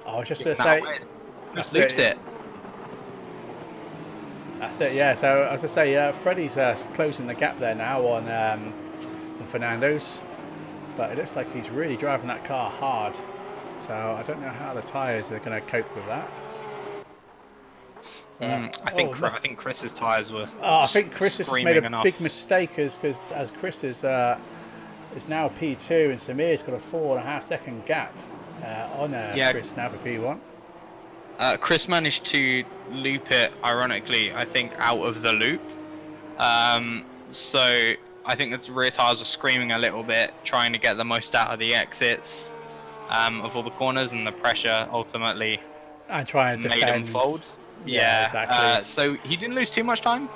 I was just going to say, just loops it. That's it, yeah. So as I say, Freddie's closing the gap there now on Fernando's, but it looks like he's really driving that car hard. So I don't know how the tyres are going to cope with that. I think Chris's tyres were. I think Chris has made a big mistake as Chris is now P2 and Samir's got a 4.5 second gap on Chris now for P1. Chris managed to loop it, ironically, I think, out of the loop. So I think the rear tyres were screaming a little bit, trying to get the most out of the exits of all the corners, and the pressure ultimately and trying to made him fold. Yeah, exactly. So he didn't lose too much time.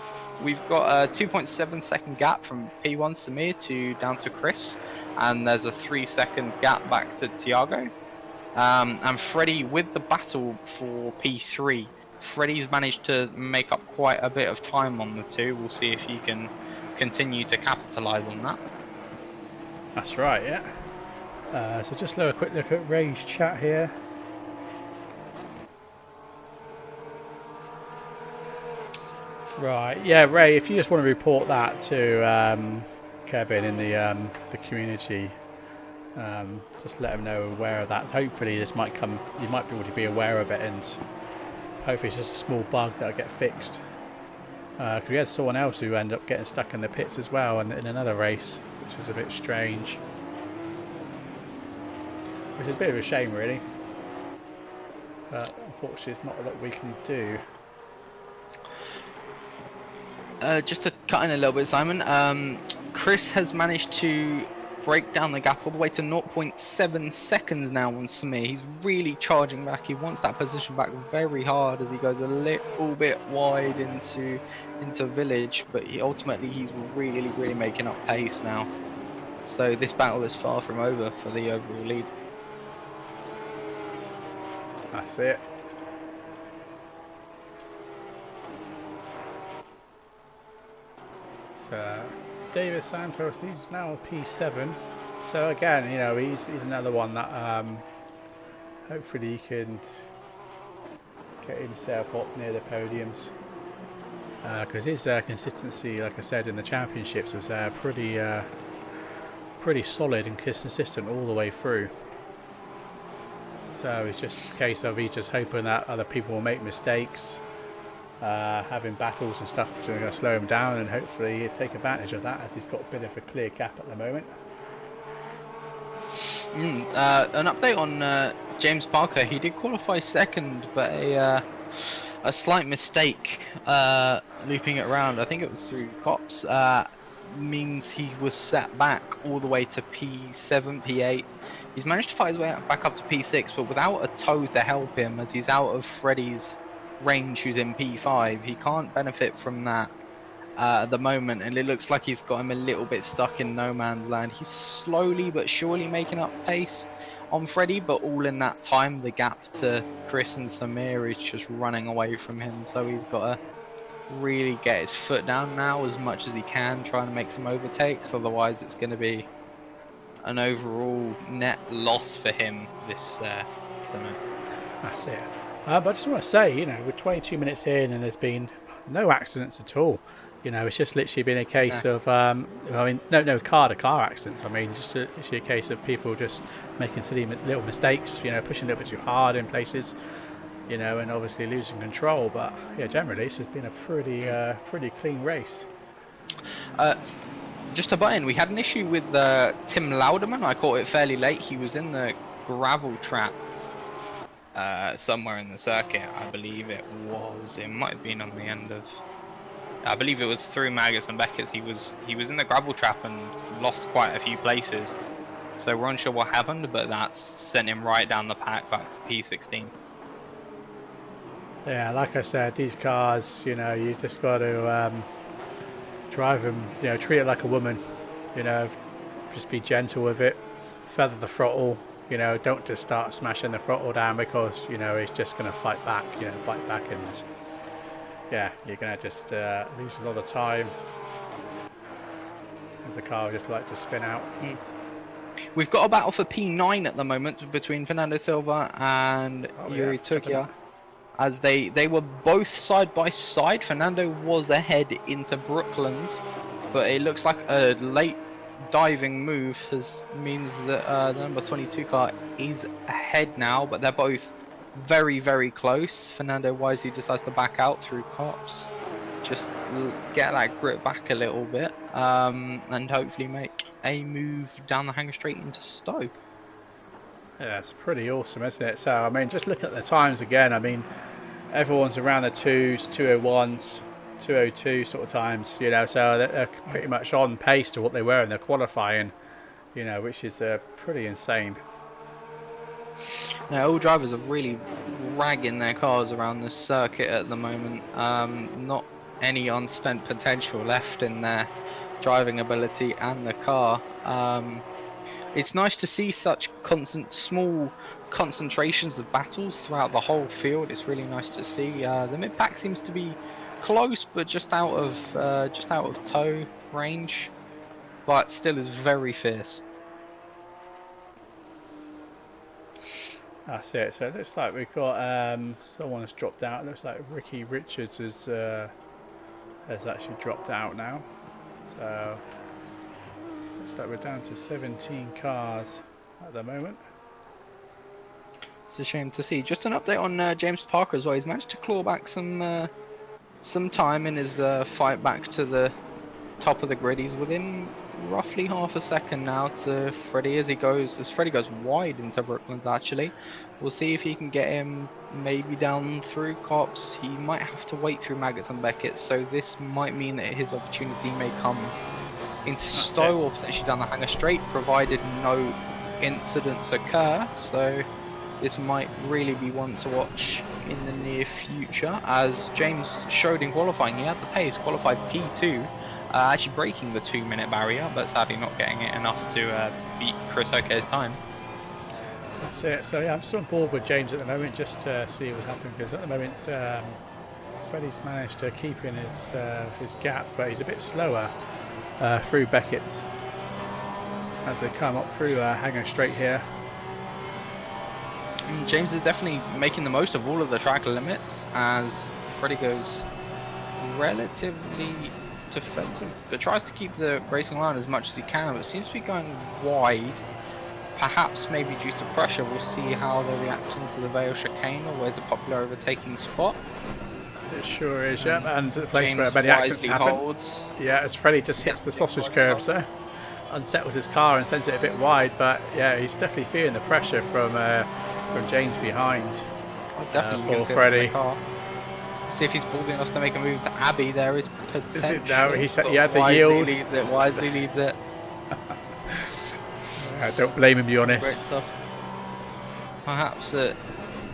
We've got a 2.7 second gap from P1 Samir down to Chris, and there's a 3 second gap back to Thiago. And Freddie with the battle for P3. Freddie's managed to make up quite a bit of time on the 2. We'll see if he can continue to capitalise on that. That's right, yeah. So just a quick look at Ray's chat here. Right, yeah, Ray, if you just want to report that to Kevin in the community, just let him know aware of that. Hopefully this might come, you might be able to be aware of it, and hopefully it's just a small bug that'll get fixed. Because we had someone else who ended up getting stuck in the pits as well, and in another race, which was a bit strange. Which is a bit of a shame, really. But unfortunately, it's not a lot we can do. Just to cut in a little bit, Simon, Chris has managed to break down the gap all the way to 0.7 seconds now on Samir. He's really charging back. He wants that position back very hard as he goes a little bit wide into village, but ultimately he's really making up pace now. So this battle is far from over for the overall lead. That's it. So David Santos, he's now P7. So again, you know, he's another one that hopefully he can get himself up near the podiums. Because his consistency, like I said, in the championships was pretty solid and consistent all the way through. So it's just a case of he's just hoping that other people will make mistakes, having battles and stuff to slow him down, and hopefully he'll take advantage of that as he's got a bit of a clear gap at the moment. An update on James Parker. He did qualify second, but a slight mistake looping it around. I think it was through cops. Means he was set back all the way to P7, P8. He's managed to fight his way back up to P6, but without a tow to help him, as he's out of Freddie's range, who's in P5. He can't benefit from that at the moment, and it looks like he's got him a little bit stuck in no man's land. He's slowly but surely making up pace on Freddie, but all in that time, the gap to Chris and Samir is just running away from him, so he's got to really get his foot down now as much as he can, trying to make some overtakes. Otherwise it's going to be an overall net loss for him this tonight. That's it. But I just want to say, you know, we're 22 minutes in and there's been no accidents at all. You know, it's just literally been a case of, I mean, no car-to-car accidents. I mean, just literally a case of people just making silly little mistakes, you know, pushing a little bit too hard in places, you know, and obviously losing control. But yeah, generally this has been a pretty clean race. Just to butt in, we had an issue with Tim Lauderman. I caught it fairly late. He was in the gravel trap somewhere in the circuit, I believe it was. It might have been on the end of, I believe it was through Magus and Beckett's. He was in the gravel trap and lost quite a few places. So we're unsure what happened, but that's sent him right down the pack back to P16. Yeah, like I said, these cars, you know, you just got to drive them, you know, treat it like a woman, you know, just be gentle with it, feather the throttle, you know, don't just start smashing the throttle down, because, you know, it's just going to fight back, you know, bite back, and yeah, you're going to just lose a lot of time as the car will just like to spin out. We've got a battle for P9 at the moment between Fernando Silva and Yuri Turkia, as they were both side by side. Fernando was ahead into Brooklands, but it looks like a late diving move means that the number 22 car is ahead now, but they're both very close. Fernando wisely decides to back out through cops, just get that grip back a little bit, and hopefully make a move down the hangar straight into Stowe. Yeah, it's pretty awesome, isn't it? So, I mean, just look at the times again. I mean, everyone's around the 2s, 201s, 202 sort of times, you know, so they're pretty much on pace to what they were in their qualifying, you know, which is pretty insane. Now, all drivers are really ragging their cars around this circuit at the moment. Not any unspent potential left in their driving ability and the car. It's nice to see such small concentrations of battles throughout the whole field. It's really nice to see. The mid pack seems to be close, but just out of tow range, but still is very fierce. That's it. So it looks like we've got someone has dropped out. It looks like Ricky Richards has actually dropped out now. So looks like we're down to 17 cars at the moment. It's a shame to see. Just an update on James Parker as well. He's managed to claw back some some time in his fight back to the top of the grid. He's within roughly half a second now to Freddie as Freddie goes wide into Brooklands. Actually, we'll see if he can get him maybe down through Cops. He might have to wait through Maggots and Beckett, so this might mean that his opportunity may come into Stowe or potentially down the Hanger Straight, provided no incidents occur. So this might really be one to watch in the near future, as James showed in qualifying. He had the pace, qualified P2, actually breaking the 2-minute barrier, but sadly not getting it enough to beat Chris Oke's time. That's it. So yeah, I'm still on board with James at the moment, just to see what's happening, because at the moment Freddie's managed to keep in his gap, but he's a bit slower through Beckett as they come up through Hanger Straight here. James is definitely making the most of all of the track limits as Freddie goes relatively defensive, but tries to keep the racing line as much as he can, but seems to be going wide, perhaps maybe due to pressure. We'll see how they react into the Vale chicane, or where's a popular overtaking spot. It sure is, yeah, and the place James where many accidents happen. holds. Yeah, as Freddie just hits the sausage curve, so unsettles his car and sends it a bit wide, but yeah, he's definitely feeling the pressure from James behind. Definitely Freddie. See if he's ballsy enough to make a move to Abbey. There is potential. Is it now? He had to yield. Wisely leaves it. Don't blame him, be honest. Great stuff. Perhaps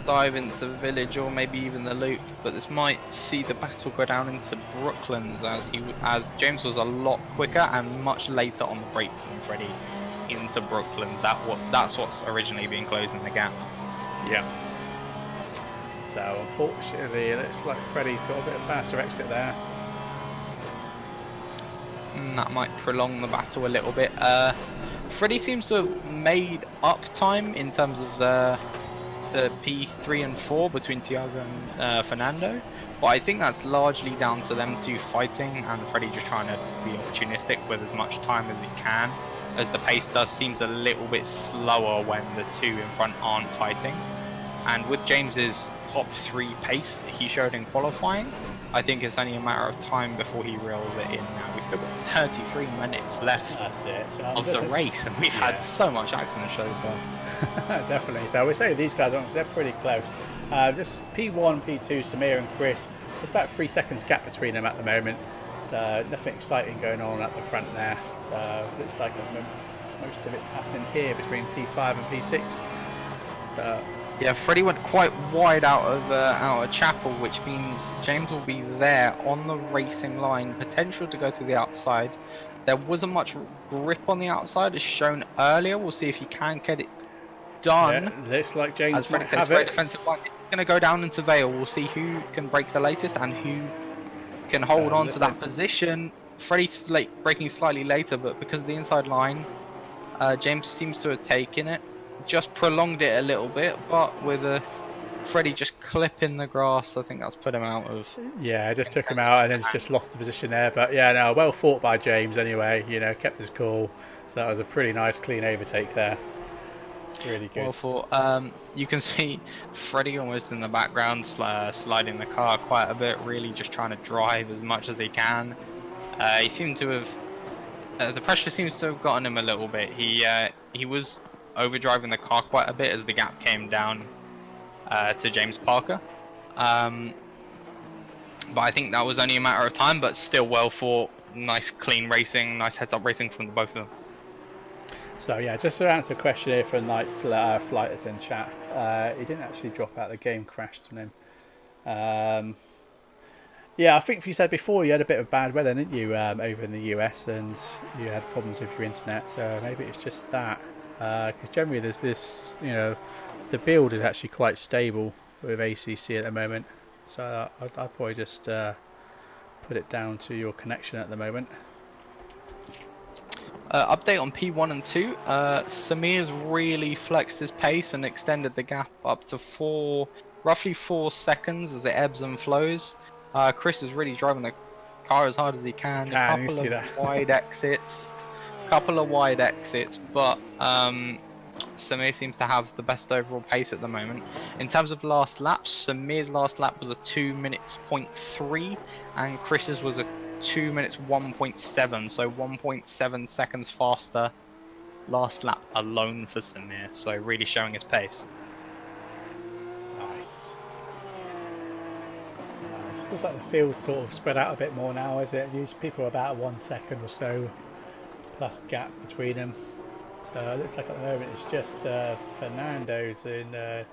dive into the village or maybe even the loop, but this might see the battle go down into Brooklands as James was a lot quicker and much later on the brakes than Freddie into Brooklands. That's what's originally been closing the gap. Yeah. So unfortunately, it looks like Freddie's got a bit of faster exit there. And that might prolong the battle a little bit. Freddie seems to have made up time in terms of to P3 and 4 between Tiago and Fernando, but I think that's largely down to them two fighting and Freddie just trying to be opportunistic with as much time as he can, as the pace does seems a little bit slower when the two in front aren't fighting. And with James's top 3 pace that he showed in qualifying, I think it's only a matter of time before he reels it in. Now we've still got 33 minutes left of the race, and we've had so much action so far. Definitely. So we say these guys, they're pretty close. Just P1, P2, Samir and Chris. There's about 3 seconds gap between them at the moment. So nothing exciting going on at the front there. So it looks like most of it's happening here between P5 and P6. So, yeah, Freddie went quite wide out of Chapel, which means James will be there on the racing line, potential to go through the outside. There wasn't much grip on the outside as shown earlier. We'll see if he can get it done. Yeah, looks like James as Freddie might have very it. defensive line. He's going to go down into Vale. We'll see who can break the latest and who can hold on to that position. Freddie's breaking slightly later, but because of the inside line, James seems to have taken it. Just prolonged it a little bit, but with Freddie just clipping the grass, I think that's put him out of. Yeah, just took him out and then just lost the position there. But yeah, no, well fought by James anyway. You know, kept his cool. So that was a pretty nice, clean overtake there. Really good. Well fought. You can see Freddie almost in the background, sliding the car quite a bit. Really, just trying to drive as much as he can. He seemed to have. The pressure seems to have gotten him a little bit. He was overdriving the car quite a bit as the gap came down to James Parker, but I think that was only a matter of time. But still well fought, nice clean racing, nice heads up racing from both of them. So yeah, just to answer a question here from Flighters in chat, he didn't actually drop out, the game crashed on him. Yeah, I think you said before you had a bit of bad weather, didn't you, over in the US, and you had problems with your internet, so maybe it's just that. Because generally there's this, you know, the build is actually quite stable with ACC at the moment, so I'd probably just put it down to your connection at the moment. Update on P1 and 2. Samir's really flexed his pace and extended the gap up to roughly 4 seconds as it ebbs and flows. Chris is really driving the car as hard as he can. A couple of wide exits, but Samir seems to have the best overall pace at the moment. In terms of last laps, Samir's last lap was a 2 minutes .3 and Chris's was a 2 minutes 1.7, so 1.7 seconds faster last lap alone for Samir, so really showing his pace. Nice. So it looks like the field's sort of spread out a bit more now, is it? Usually people are about 1 second or so plus gap between them. So it looks like at the moment it's just Fernando's and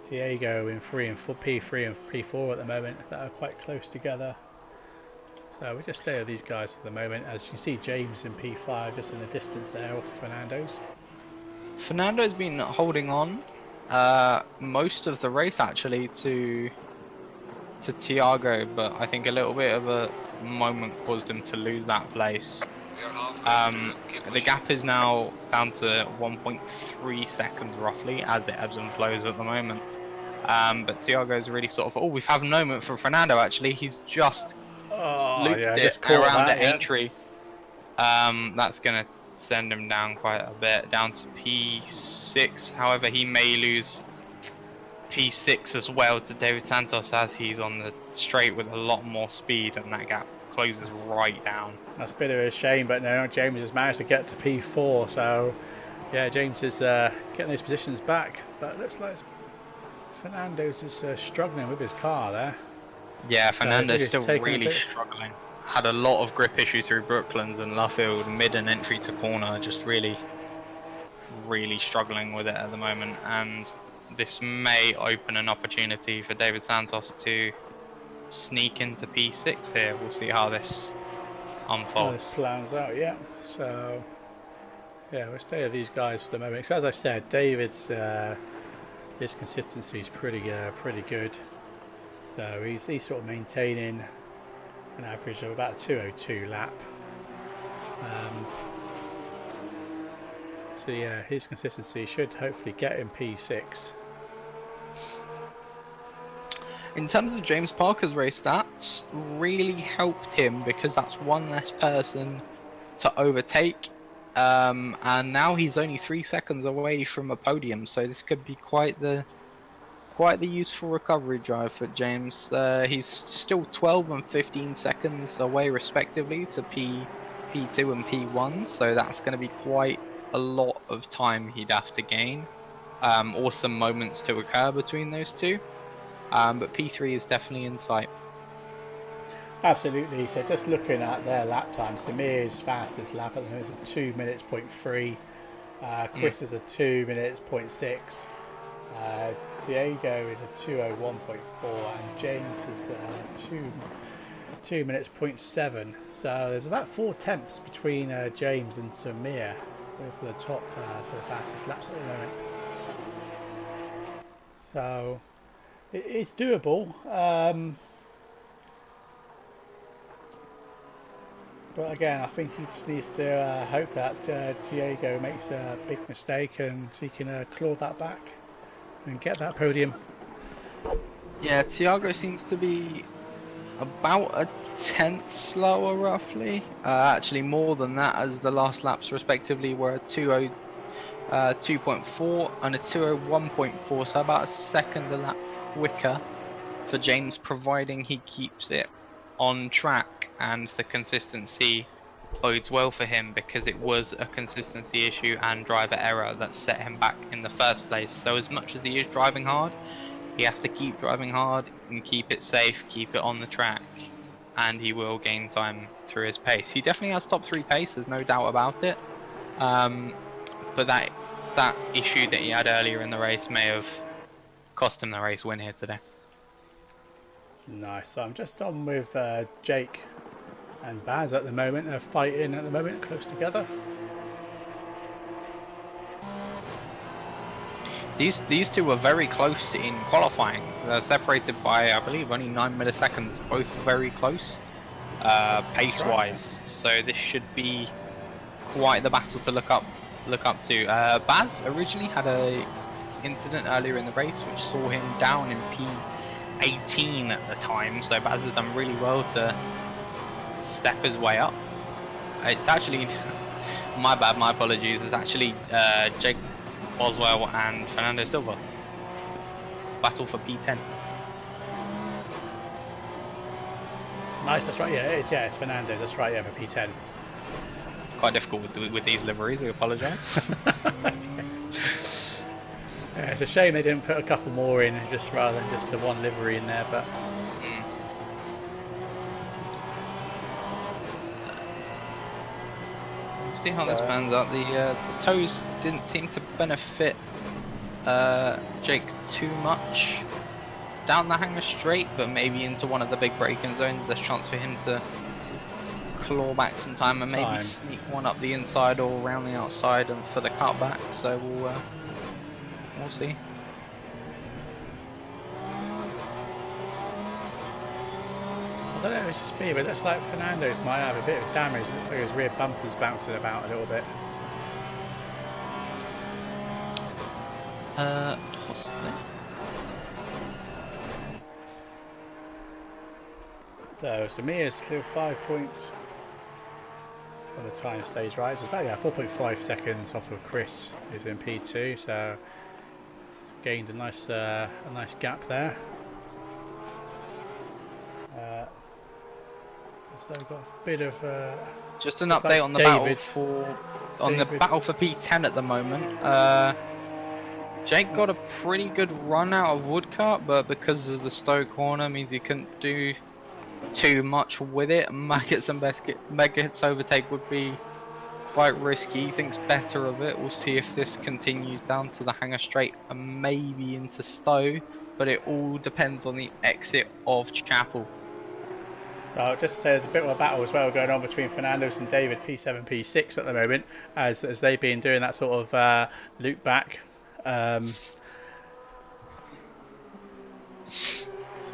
Diego in P3 and P4 at the moment that are quite close together. So we just stay with these guys at the moment. As you can see, James in P5 just in the distance there off Fernando's. Fernando's been holding on most of the race actually to Thiago, but I think a little bit of a moment caused him to lose that place. We are halfway through. The gap is now down to 1.3 seconds roughly as it ebbs and flows at the moment. But Thiago's really sort of, oh, we've had a moment for Fernando actually. He's just looped it around the entry. That's going to send him down quite a bit, down to P6. However, he may lose P6 as well to David Santos as he's on the straight with a lot more speed, and that gap closes right down. That's a bit of a shame, but no, James has managed to get to P4, so yeah, James is getting his positions back, but looks like Fernando's is struggling with his car there. Yeah, Fernando's so still really struggling. Had a lot of grip issues through Brooklands and Luffield, mid and entry to corner, just really struggling with it at the moment, and this may open an opportunity for David Santos to sneak into P6 here. We'll see how this unfolds. This plans out, yeah. So yeah, we'll stay with these guys for the moment. Because as I said, David's his consistency is pretty good. So he's sort of maintaining an average of about 202 lap. So yeah, his consistency should hopefully get him P6. In terms of James Parker's race stats, really helped him because that's one less person to overtake, and now he's only 3 seconds away from a podium, so this could be quite the useful recovery drive for James. He's still 12 and 15 seconds away respectively to P2 and P1, so that's going to be quite a lot of time he'd have to gain, or some moments to occur between those two. But P3 is definitely in sight. Absolutely. So just looking at their lap time, Samir's fastest lap at the moment is a 2 minutes .3. Chris is a 2 minutes .6. Diego is a 2:01.4, and James is 2 minutes .7. So there's about 4 tenths between James and Samir for the top for the fastest laps at the moment. So it's doable, but again, I think he just needs to hope that Diego makes a big mistake and he can claw that back and get that podium. Yeah, Thiago seems to be about a tenth slower roughly. Actually more than that, as the last laps respectively were a 2.4 and a 2:01.4, so about a second a lap quicker for James, providing he keeps it on track, and the consistency bodes well for him because it was a consistency issue and driver error that set him back in the first place. So as much as he is driving hard, he has to keep driving hard and keep it safe, keep it on the track, and he will gain time through his pace. He definitely has top 3 pace, there's no doubt about it, but that issue that he had earlier in the race may have cost him the race win here today. Nice. So I'm just on with Jake and Baz at the moment. They're fighting at the moment, close together. These two were very close in qualifying. They're separated by, I believe, only 9 milliseconds. Both very close, pace-wise. So this should be quite the battle to look up to. Baz originally had a incident earlier in the race which saw him down in P18 at the time, so Baz has done really well to step his way up. It's actually my bad, my apologies. It's actually Jake Boswell and Fernando Silva. Battle for P10. Nice, that's right. Yeah, it is. Yeah, it's Fernandez. That's right. Yeah, for P10. Quite difficult with these liveries. I apologise. Yeah, it's a shame they didn't put a couple more in, just rather than just the one livery in there. But We'll see how this pans out. The toes didn't seem to benefit Jake too much down the hanger straight, but maybe into one of the big braking zones. There's chance for him to claw back some time and maybe sneak one up the inside or around the outside and for the cutback. So we'll see. I don't know, it's just me, but it looks like Fernando's might have a bit of damage. It looks like his rear bumper's bouncing about a little bit. Possibly. So Samir's still 5 points on the time stage, right? So it's about 4.5 seconds off of Chris, who's in P2. So gained a nice gap there. So we've got a bit of just an update on the battle for P10 at the moment. Jake got a pretty good run out of Woodcut, but because of the Stowe corner means he couldn't do too much with it. Maggots and Megget's overtake would be quite risky. He thinks better of it. We'll see if this continues down to the hanger straight and maybe into Stowe, but it all depends on the exit of Chapel. So just to say, there's a bit of a battle as well going on between Fernandes and David, P7, P6 at the moment, as they've been doing that sort of loop back. So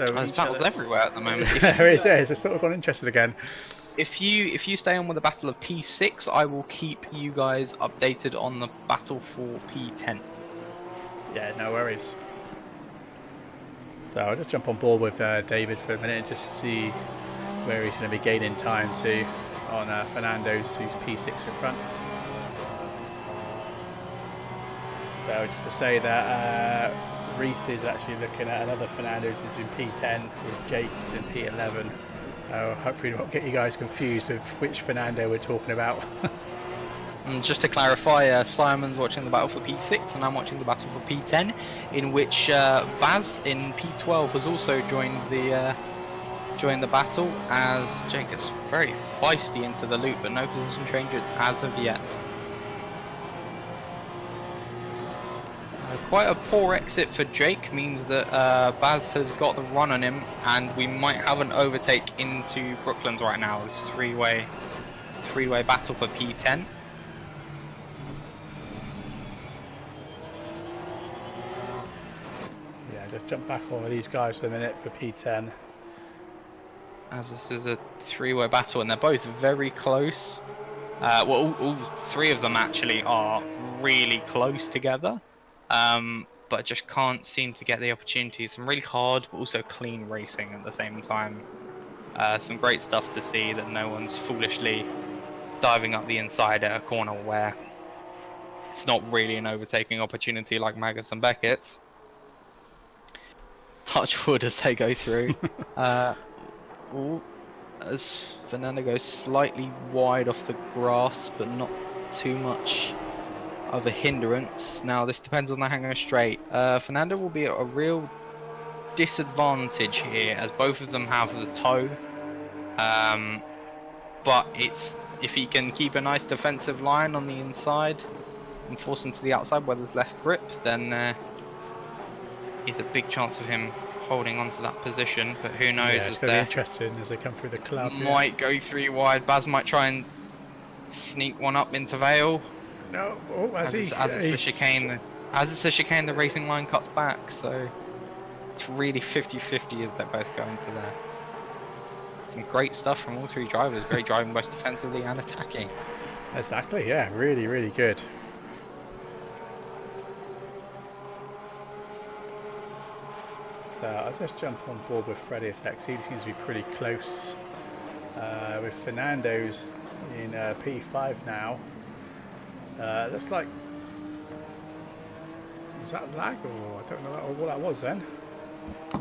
there's battles everywhere at the moment. There is, yeah, it's sort of got interested again. If you stay on with the battle of P6, I will keep you guys updated on the battle for P10. Yeah, no worries. So I'll just jump on board with David for a minute and just see where he's going to be gaining time to on Fernando's, who's P6 in front. So just to say that Reese is actually looking at another Fernando's who's in P10 with Jake's in P11. So hopefully we won't get you guys confused with which Fernando we're talking about. And just to clarify, Simon's watching the battle for P6 and I'm watching the battle for P10, in which Baz in P12 has also joined the battle, as Jake gets very feisty into the loop, but no position changes as of yet. Quite a poor exit for Jake means that Baz has got the run on him, and we might have an overtake into Brooklands right now. This three-way battle for P10. Yeah, just jump back on with these guys for a minute for P10. As this is a three-way battle, and they're both very close. Well, all three of them actually are really close together. But just can't seem to get the opportunity. Some really hard but also clean racing at the same time. Some great stuff to see, that no one's foolishly diving up the inside at a corner where it's not really an overtaking opportunity like Magus and Beckett's. Touch wood as they go through. As Fernando goes slightly wide off the grass, but not too much of a hindrance. Now this depends on the hanger straight. Fernando will be at a real disadvantage here, as both of them have the toe. But if he can keep a nice defensive line on the inside and force him to the outside where there's less grip, then it's a big chance of him holding on to that position. But who knows? Yeah, it's going to be interesting as they come through the club. Might go three wide. Baz might try and sneak one up into Vale. No, as it's a chicane, the racing line cuts back, so it's really 50-50 as they both go into there. Some great stuff from all three drivers. Great driving both defensively and attacking. Exactly, yeah, really, really good. So I'll just jump on board with Freddie a sec. He seems to be pretty close with Fernando's in P5 now. Looks like Was that lag, or I don't know what that was then? I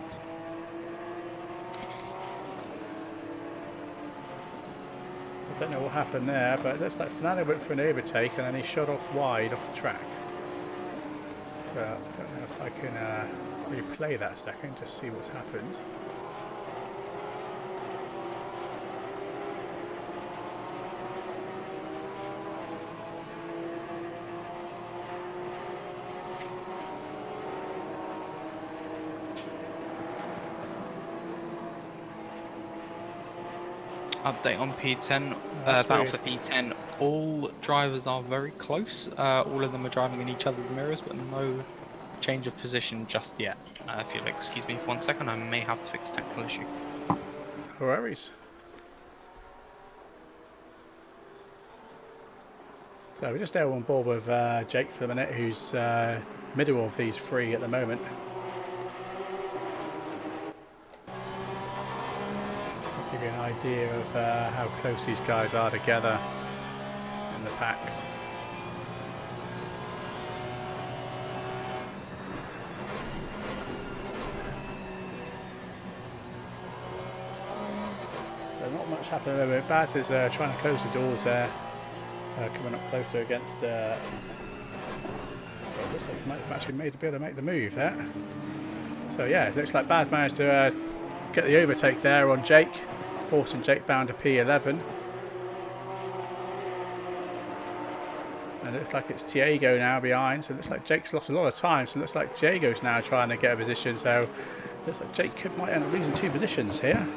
don't know what happened there, but it looks like Fernando went for an overtake and then he shot off wide off the track. So I don't know if I can replay that a second, just see what's happened. Update on P10, battle for P10. All drivers are very close. All of them are driving in each other's mirrors, but no change of position just yet. If you'll excuse me for 1 second, I may have to fix a technical issue. No worries. So we're just there on board with Jake for the minute, who's middle of these three at the moment. Give you an idea of how close these guys are together in the packs. So not much happening at the moment. Baz is trying to close the doors there, coming up closer against. Well, looks like he might have actually be able to make the move there. So yeah, it looks like Baz managed to get the overtake there on Jake, forcing Jake down to P11. And it looks like it's Diego now behind, so it looks like Jake's lost a lot of time, so it looks like Diego's now trying to get a position, so it looks like Jake might end up losing 2 positions here.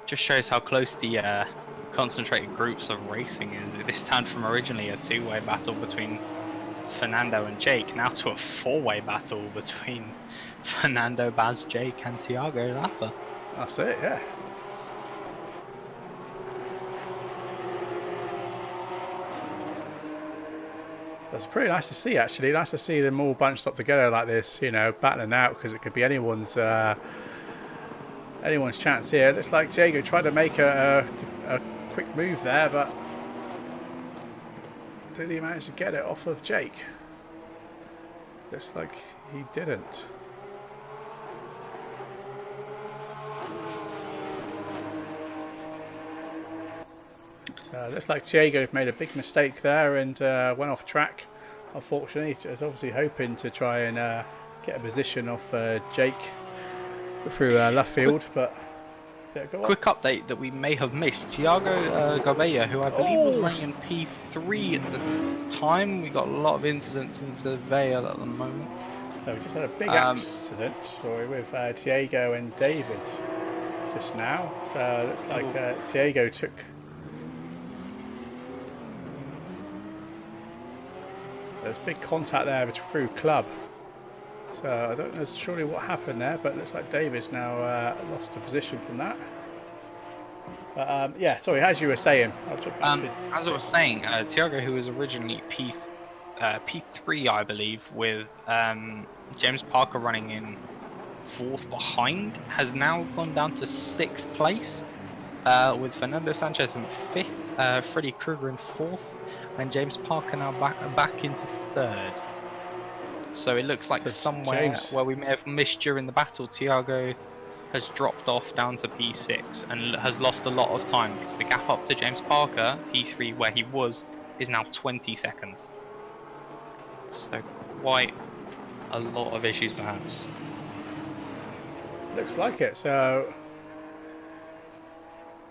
Just shows how close the concentrated groups of racing is. This turned from originally a 2-way battle between Fernando and Jake now to a 4-way battle between Fernando, Baz, Jake and Tiago Lapa. That's it, yeah. So it's pretty nice to see, actually. Nice to see them all bunched up together like this, you know, battling out, because it could be anyone's chance here. It looks like Diego tried to make a quick move there, but did he manage to get it off of Jake? Looks like he didn't. So it looks like Diego made a big mistake there and went off track. Unfortunately, he was obviously hoping to try and get a position off Jake through left field, but yeah, go on. Quick update that we may have missed. Tiago Gabella, who I believe was running in P3 at the time. We got a lot of incidents into Vale at the moment. So we just had a big accident with Diego and David just now. So it looks like Diego took. There's big contact there through club. So I don't know surely what happened there, but it looks like David's now lost a position from that. But yeah, sorry, as you were saying. As I was saying, Tiago, who was originally P3, I believe, with James Parker running in 4th behind, has now gone down to 6th place, with Fernando Sanchez in 5th, Freddy Krueger in 4th, and James Parker now back into 3rd. So it looks like somewhere where we may have missed during the battle, Tiago has dropped off down to P6 and has lost a lot of time, because the gap up to James Parker, P3 where he was, is now 20 seconds. So quite a lot of issues perhaps. Looks like it. So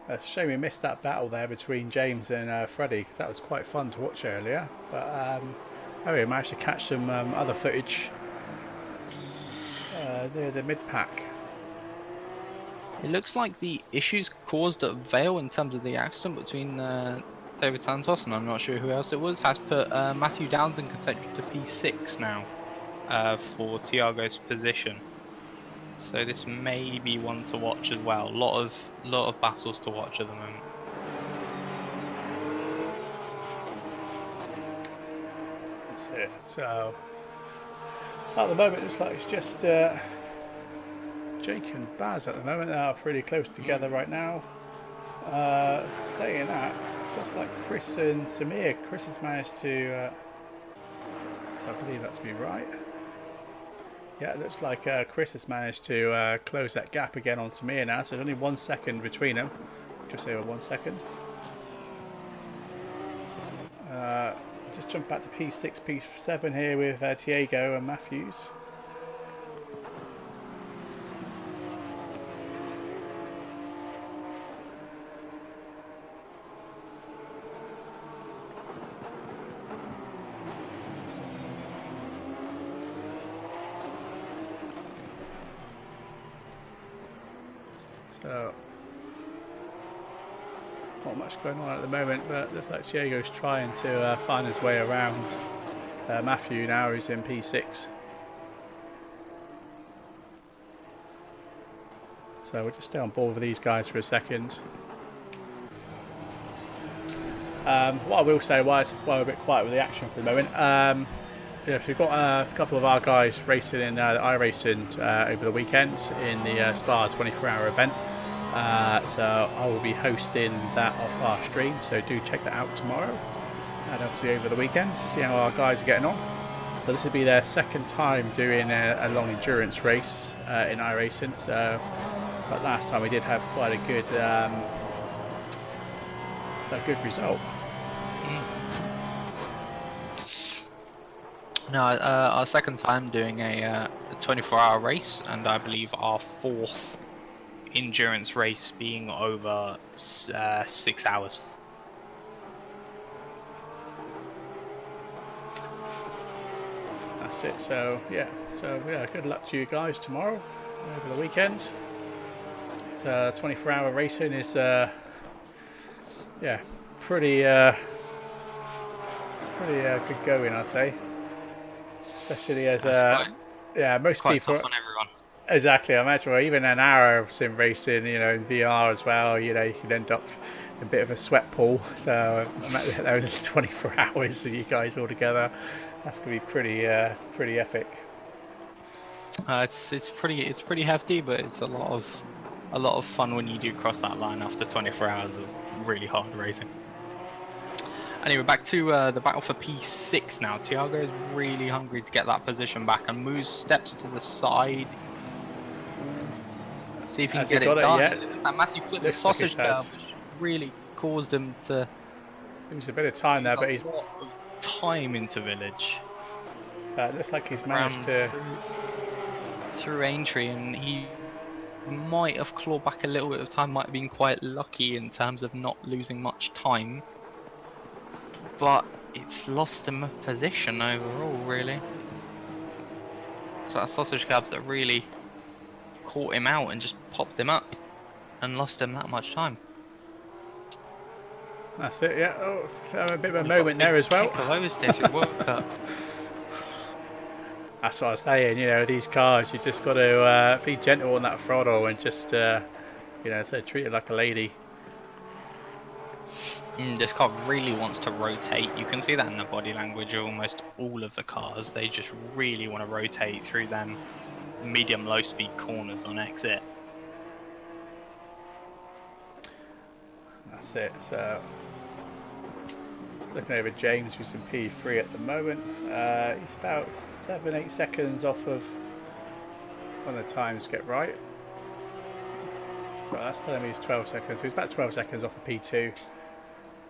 it's a shame we missed that battle there between James and Freddie, because that was quite fun to watch earlier. But we managed to catch some other footage near the mid-pack. It looks like the issues caused at Vale in terms of the accident between David Santos and I'm not sure who else it was, has put Matthew Downs in contention to P6 now for Tiago's position. So this may be one to watch as well. A lot of battles to watch at the moment. That's it. So at the moment, it looks like it's just Jake and Baz at the moment. They are pretty close together right now. Saying that, looks like Chris and Samir. Chris has managed to believe that to be right. Yeah, it looks like Chris has managed to close that gap again on Samir now, so there's only 1 second between them. Just over 1 second. Just jump back to P6, P7 here with Diego and Matthews. So, not much going on at the moment, but looks like Diego's trying to find his way around Matthew now, who's in P6. So we'll just stay on board with these guys for a second. What I will say, why we're a bit quiet with the action for the moment, yeah, so we've got a couple of our guys racing in iRacing over the weekend in the Spa 24-hour event. So I will be hosting that off our stream, so do check that out tomorrow and obviously over the weekend, see how our guys are getting on. So this will be their second time doing a long endurance race in iRacing. So, but last time we did have quite a good result. No, our second time doing a 24-hour race, and I believe our fourth endurance race being over 6 hours. That's it. So yeah, good luck to you guys tomorrow over the weekend. So 24-hour racing is yeah, pretty good going, I'd say. Especially as yeah, most quite people. Tough on everyone. Exactly, I imagine. Well, even an hour of sim racing, you know, in VR as well, you know, you could end up in a bit of a sweat pool. So only 24 hours of you guys all together. That's gonna be pretty epic. It's pretty hefty, but it's a lot of fun when you do cross that line after 24 hours of really hard racing. Anyway, back to the battle for P6 now. Tiago is really hungry to get that position back and moves steps to the side. See if he can get it done. And Matthew flipped the sausage curve, which really caused him to. There was a bit of time there, but he's a lot of time into village. It looks like he's managed to through Aintree, and he might have clawed back a little bit of time. Might have been quite lucky in terms of not losing much time. But it's lost him a position overall, really. So that sausage cab that really caught him out and just popped him up and lost him that much time. That's it, yeah. Oh, a bit of a moment there as well. That's what I was saying, you know, these cars, you just got to be gentle on that throttle and just, you know, so treat it like a lady. This car really wants to rotate. You can see that in the body language of almost all of the cars. They just really want to rotate through them medium low speed corners on exit. That's it. So just looking over James, who's in P3 at the moment. He's about 7-8 seconds off of when the times get right. Well, that's telling me he's 12 seconds. So he's about 12 seconds off of P2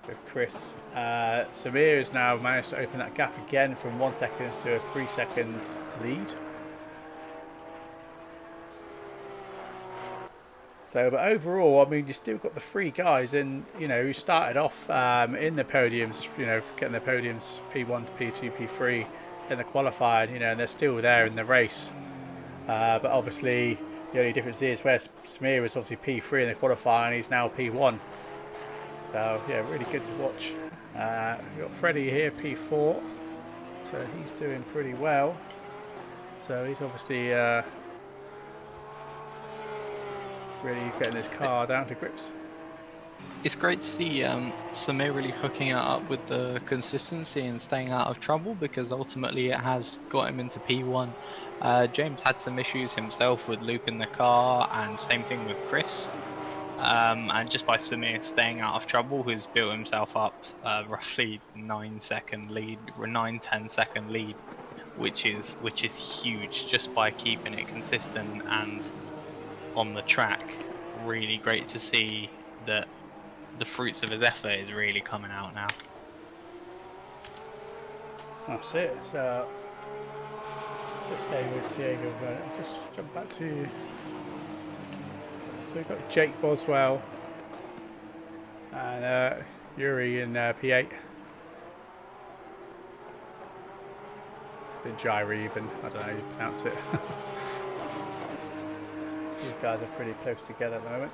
with Chris. Samir has now managed to open that gap again from 1 second to a 3-second lead. So, but overall, I mean, you still got the three guys in, you know, who started off in the podiums, you know, getting the podiums P1 to P2, P3 in the qualifying, you know, and they're still there in the race. But obviously, the only difference is where Samir was obviously P3 in the qualifying, he's now P1. So, yeah, really good to watch. We've got Freddie here, P4. So he's doing pretty well. So he's obviously really getting his car down to grips. It's great to see Samir really hooking it up with the consistency and staying out of trouble, because ultimately it has got him into P1. James had some issues himself with looping the car, and same thing with Chris. And just by Samir staying out of trouble, who's built himself up roughly 9-10 second lead, which is huge just by keeping it consistent and on the track. Really great to see that the fruits of his effort is really coming out now. That's it. So just stay with Diego, but I'll just jump back to. So we've got Jake Boswell and Yuri in P8. The Gyri even, I don't know how you pronounce it. These guys are pretty close together at the moment.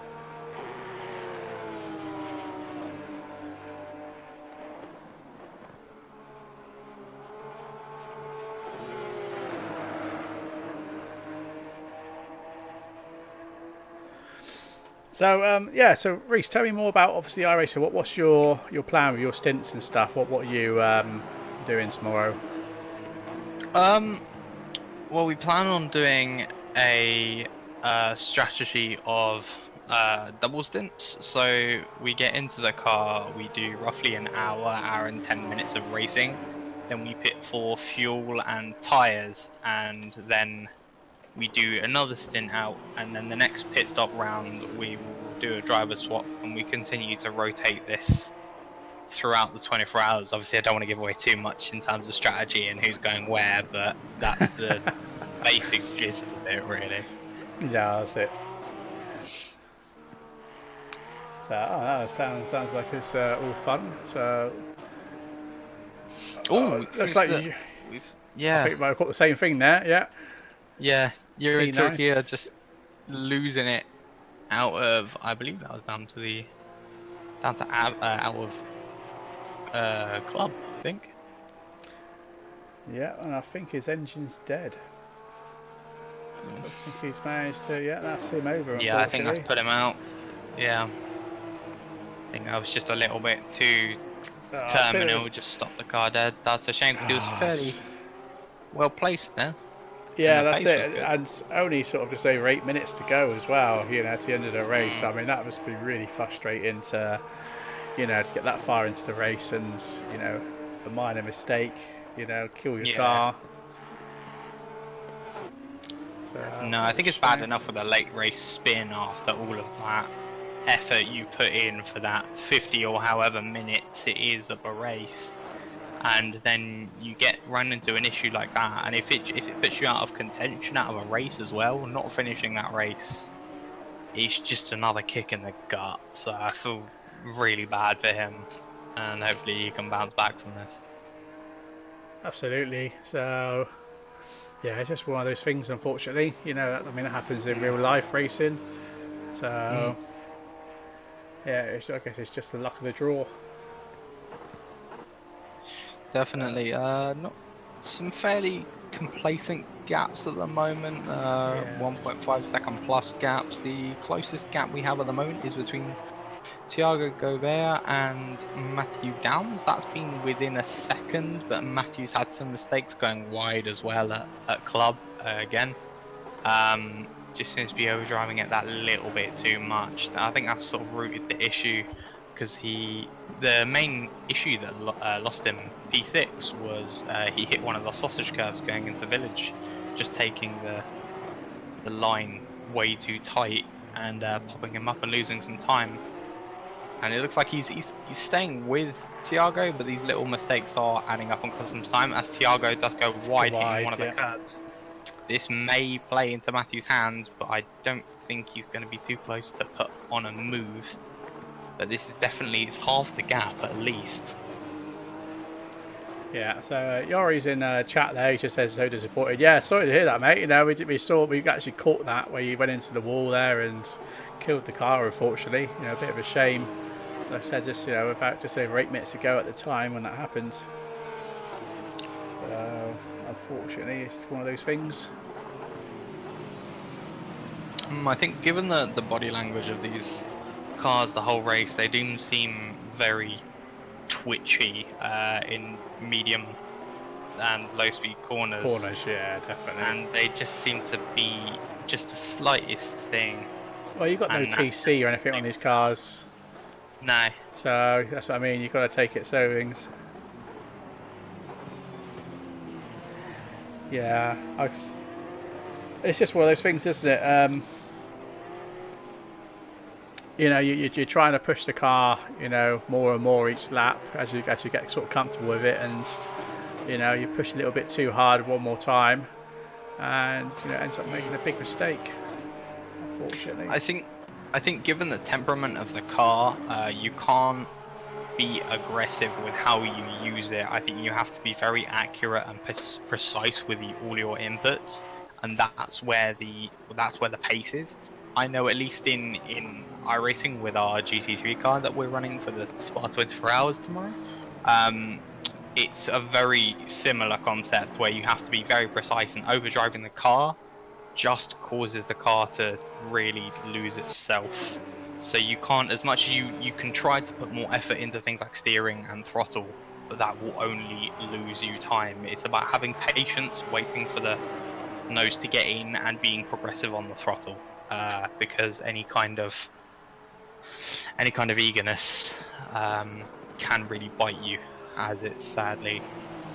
So yeah, so Reese, tell me more about obviously iRacer. What's your plan with your stints and stuff? What are you doing tomorrow? Well, we plan on doing a strategy of double stints. So we get into the car, we do roughly an hour and 10 minutes of racing, then we pit for fuel and tyres, and then we do another stint out, and then the next pit stop round we will do a driver swap, and we continue to rotate this throughout the 24 hours. Obviously I don't want to give away too much in terms of strategy and who's going where, but that's the basic gist of it really. Yeah, that's it. So sounds like it's all fun. So looks like I think we might have got the same thing there. Yeah, you're in Nice. Turkey just losing it out of, I believe that was down to out of club, I think. Yeah, and I think his engine's dead. I think he's managed to. Yeah, that's him over. Yeah, I think that's put him out. Yeah, I think I was just a little bit too terminal, just stopped the car dead. That's a shame because he was fairly well placed there. Yeah, that's it. And only sort of just over 8 minutes to go as well, you know, at the end of the race. I mean, that must be really frustrating to, you know, to get that far into the race and, you know, a minor mistake, you know, kill your car. So, no, I think it's bad enough with a late race spin after all of that effort you put in for that 50 or however minutes it is of a race. And then you get run into an issue like that, and if it puts you out of contention, out of a race as well, not finishing that race, it's just another kick in the gut. So I feel really bad for him, and hopefully he can bounce back from this. Absolutely. So yeah, it's just one of those things, unfortunately. You know, I mean, it happens in real life racing. So yeah, I guess it's just the luck of the draw. Definitely. Not some fairly complacent gaps at the moment. 1.5 second plus gaps. The closest gap we have at the moment is between Thiago Gobert and Matthew Downs. That's been within a second, but Matthew's had some mistakes going wide as well at club again. Just seems to be overdriving it that little bit too much. I think that's sort of rooted the issue, because the main issue that lost him P6 was he hit one of the sausage curves going into village, just taking the line way too tight and popping him up and losing some time. And it looks like he's staying with Thiago, but these little mistakes are adding up on customs time as Thiago does go wide hitting one of the curbs. This may play into Matthew's hands, but I don't think he's going to be too close to put on a move. But this is definitely, it's half the gap at least. Yeah, so Yori's in chat there. He just says so disappointed. Yeah, sorry to hear that, mate. You know, we actually caught that where you went into the wall there and killed the car. Unfortunately, you know, a bit of a shame. Like I said, just about just over 8 minutes ago at the time when that happened. So unfortunately, it's one of those things. I think given the body language of these cars the whole race, they do seem very twitchy in medium and low speed corners. Yeah, definitely. And they just seem to be just the slightest thing. Well, you've got no TC or anything on these cars. No. So that's what I mean, you've got to take it so things. Yeah, it's just one of those things, isn't it? You know, you're trying to push the car, you know, more and more each lap as you get sort of comfortable with it, and you know, you push a little bit too hard one more time, and you know, ends up making a big mistake, unfortunately. I think given the temperament of the car, you can't be aggressive with how you use it. I think you have to be very accurate and precise with all your inputs, and that's where the pace is. I know at least in iRacing with our GT3 car that we're running for the Spa 24 hours tomorrow, it's a very similar concept where you have to be very precise, and overdriving the car just causes the car to really lose itself. So you can't, as much as you can try to put more effort into things like steering and throttle, but that will only lose you time. It's about having patience, waiting for the nose to get in, and being progressive on the throttle, because any kind of eagerness can really bite you, as it's sadly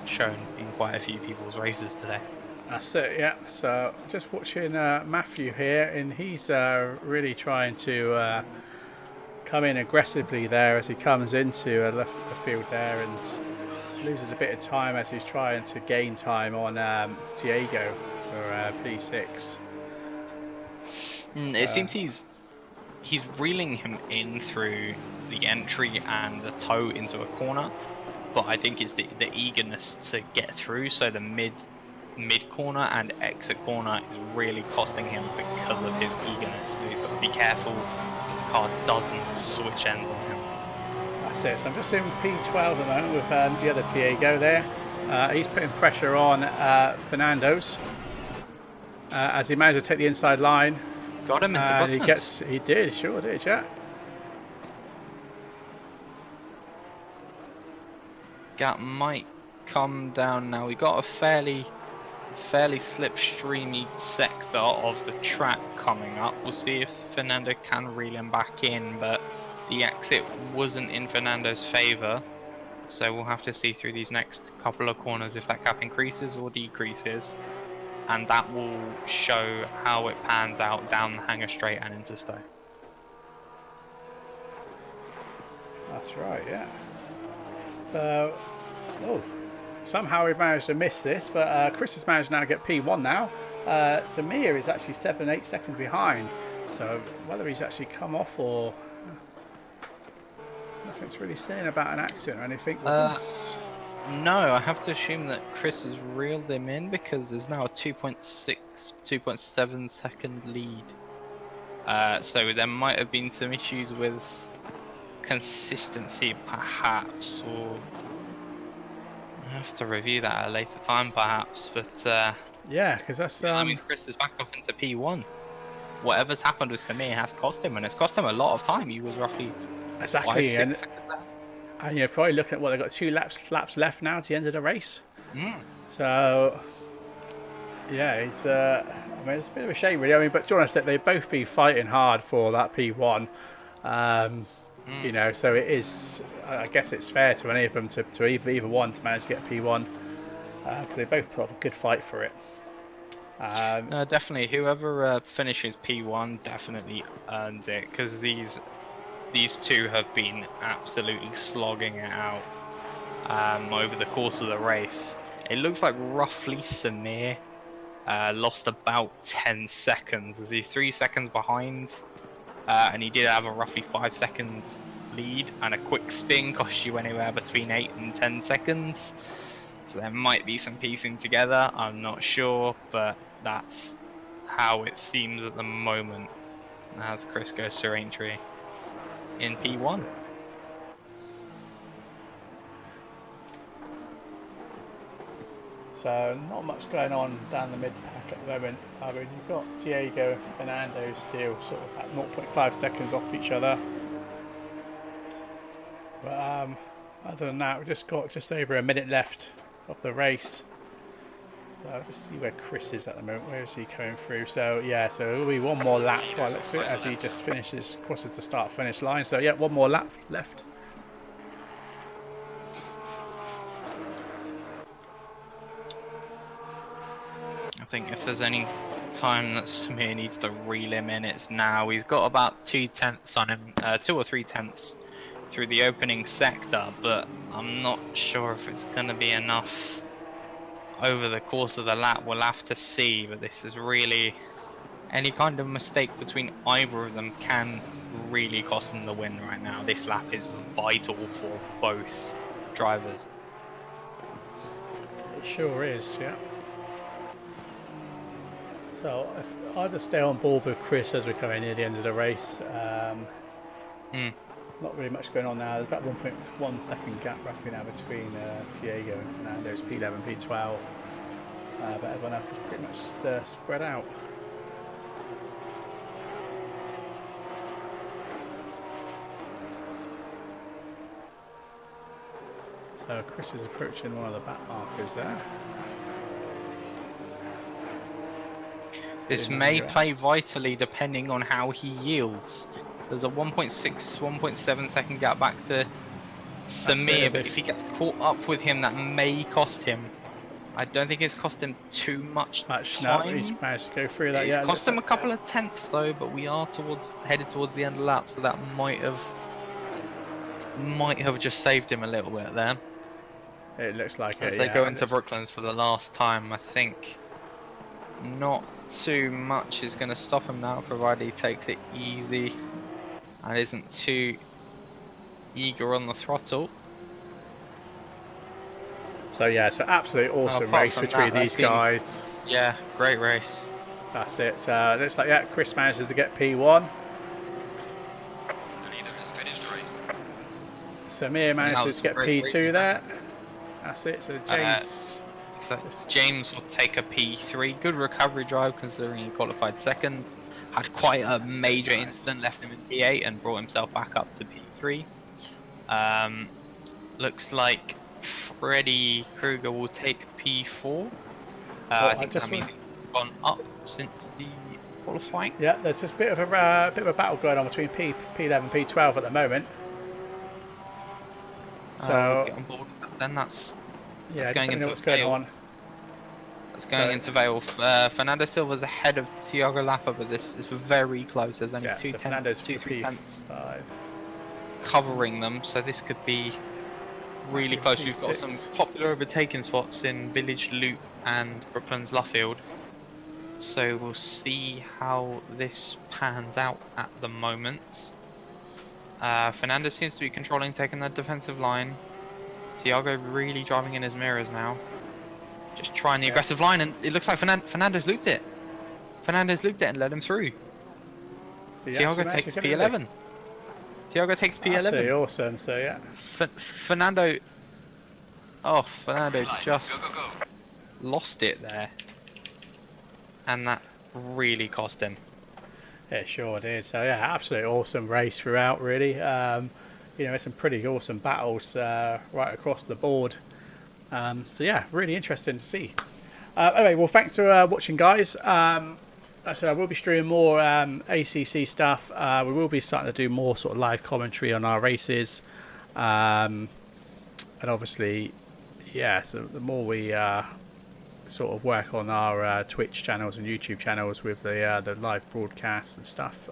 shown in quite a few people's races today. That's it, yeah. So just watching Matthew here, and he's really trying to come in aggressively there as he comes into left the field there, and loses a bit of time as he's trying to gain time on Diego for P6. It seems he's reeling him in through the entry and the toe into a corner, but I think it's the eagerness to get through. So the mid corner and exit corner is really costing him because of his eagerness. So he's got to be careful the car doesn't switch ends on him. That's it. So I'm just in P12 at the moment with the other Diego there. He's putting pressure on Fernando's as he managed to take the inside line. Got him into buttons. He did, sure did, yeah. Gap might come down now. We got a fairly slipstreamy sector of the track coming up. We'll see if Fernando can reel him back in, but the exit wasn't in Fernando's favour, so we'll have to see through these next couple of corners if that gap increases or decreases, and that will show how it pans out down the hanger straight and into Stowe. That's right, yeah. So, somehow we've managed to miss this, but Chris has managed now to get P1 now. Samir is actually 7-8 seconds behind, so whether he's actually come off or nothing's really saying about an accident or anything. No, I have to assume that Chris has reeled him in because there's now a 2.7 second lead. So there might have been some issues with consistency perhaps, or I have to review that at a later time perhaps, but yeah, because that's I mean, Chris is back up into P1. Whatever's happened with Samir has cost him, and it's cost him a lot of time. He was roughly exactly 5, 6 and you're probably looking at what they've got 2 laps left now to the end of the race. So yeah, it's I mean, it's a bit of a shame really. I mean, but to be honest, they've both been fighting hard for that P1. You know, so it is, I guess it's fair to any of them to either one to manage to get P1 because they both put up a good fight for it. No, definitely. Whoever finishes P1 definitely earns it, because these two have been absolutely slogging it out over the course of the race. It looks like roughly Samir lost about 10 seconds, as he's 3 seconds behind. And he did have a roughly 5 second lead, and a quick spin cost you anywhere between 8 and 10 seconds. So there might be some piecing together, I'm not sure, but that's how it seems at the moment as Chris goes to entry in P1. So not much going on down the mid pack at the moment. I mean, you've got Diego and Fernando still sort of at 0.5 seconds off each other. But other than that, we've just got just over a minute left of the race. So I'll just see where Chris is at the moment. Where is he coming through? So yeah, so it'll be one more lap by the looks of it as he just crosses the start-finish line. So yeah, one more lap left. think if there's any time that Samir needs to reel him in, it's now. He's got about 2/10 on him, 2 or 3/10 through the opening sector, but I'm not sure if it's going to be enough over the course of the lap. We'll have to see, but this is really, any kind of mistake between either of them can really cost them the win right now. This lap is vital for both drivers. It sure is, yeah. So if I'll just stay on board with Chris as we come in near the end of the race. Not really much going on now. There's about 1.1 second gap roughly now between Diego and Fernando's P11, P12. But everyone else is pretty much spread out. So Chris is approaching one of the back markers there. This may play vitally depending on how he yields. There's a 1.6, 1.7 second gap back to Samir, but if he gets caught up with him, that may cost him. I don't think it's cost him too much time. No, he's managed to go through that. It's cost him a couple of tenths though, but we are headed towards the end of the lap, so that might have just saved him a little bit there. It looks like as they go into Brooklands for the last time. I think not too much is going to stop him now, provided he takes it easy and isn't too eager on the throttle. So yeah, it's an absolute awesome race between these guys. Yeah, great race. That's it. Looks like, yeah, Chris manages to get P1. The leader has finished the race. Samir manages to get P2 there. That's it. So James will take a P3. Good recovery drive considering he qualified second. Had quite a major incident, left him in P8 and brought himself back up to P3. Looks like Freddy Krueger will take P4. I think that means he's gone up since the qualifying. Yeah, there's just a bit of a battle going on between P11 P12 at the moment. So get on board with that, then that's going into what's going on. That's going into Vale. Fernando Silva's ahead of Thiago Lapa, but this is very close. There's only 2 3 tenths covering them, so this could be really close. We've got some popular overtaking spots in Village Loop and Brooklands Luffield, so we'll see how this pans out at the moment. Fernando seems to be controlling, taking the defensive line. Thiago really driving in his mirrors now. Just trying the aggressive line, and it looks like Fernando's looped it. Fernando's looped it and let him through. Thiago takes P11. Thiago takes P11. Absolutely awesome, so yeah. Fernando just lost it there. And that really cost him. It sure did. So yeah, absolutely awesome race throughout, really. You know, some pretty awesome battles right across the board. So yeah, really interesting to see. Anyway, well, thanks for watching, guys. So I will be streaming more ACC stuff. We will be starting to do more sort of live commentary on our races. And obviously, yeah, so the more we sort of work on our Twitch channels and YouTube channels with the live broadcasts and stuff,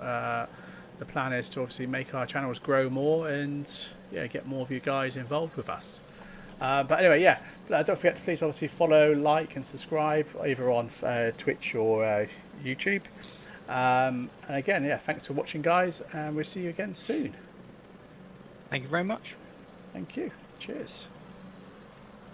the plan is to obviously make our channels grow more and yeah, get more of you guys involved with us. But anyway, yeah, don't forget to please obviously follow, like and subscribe either on Twitch or YouTube. And again, yeah, thanks for watching, guys, and we'll see you again soon. Thank you very much. Thank you. Cheers.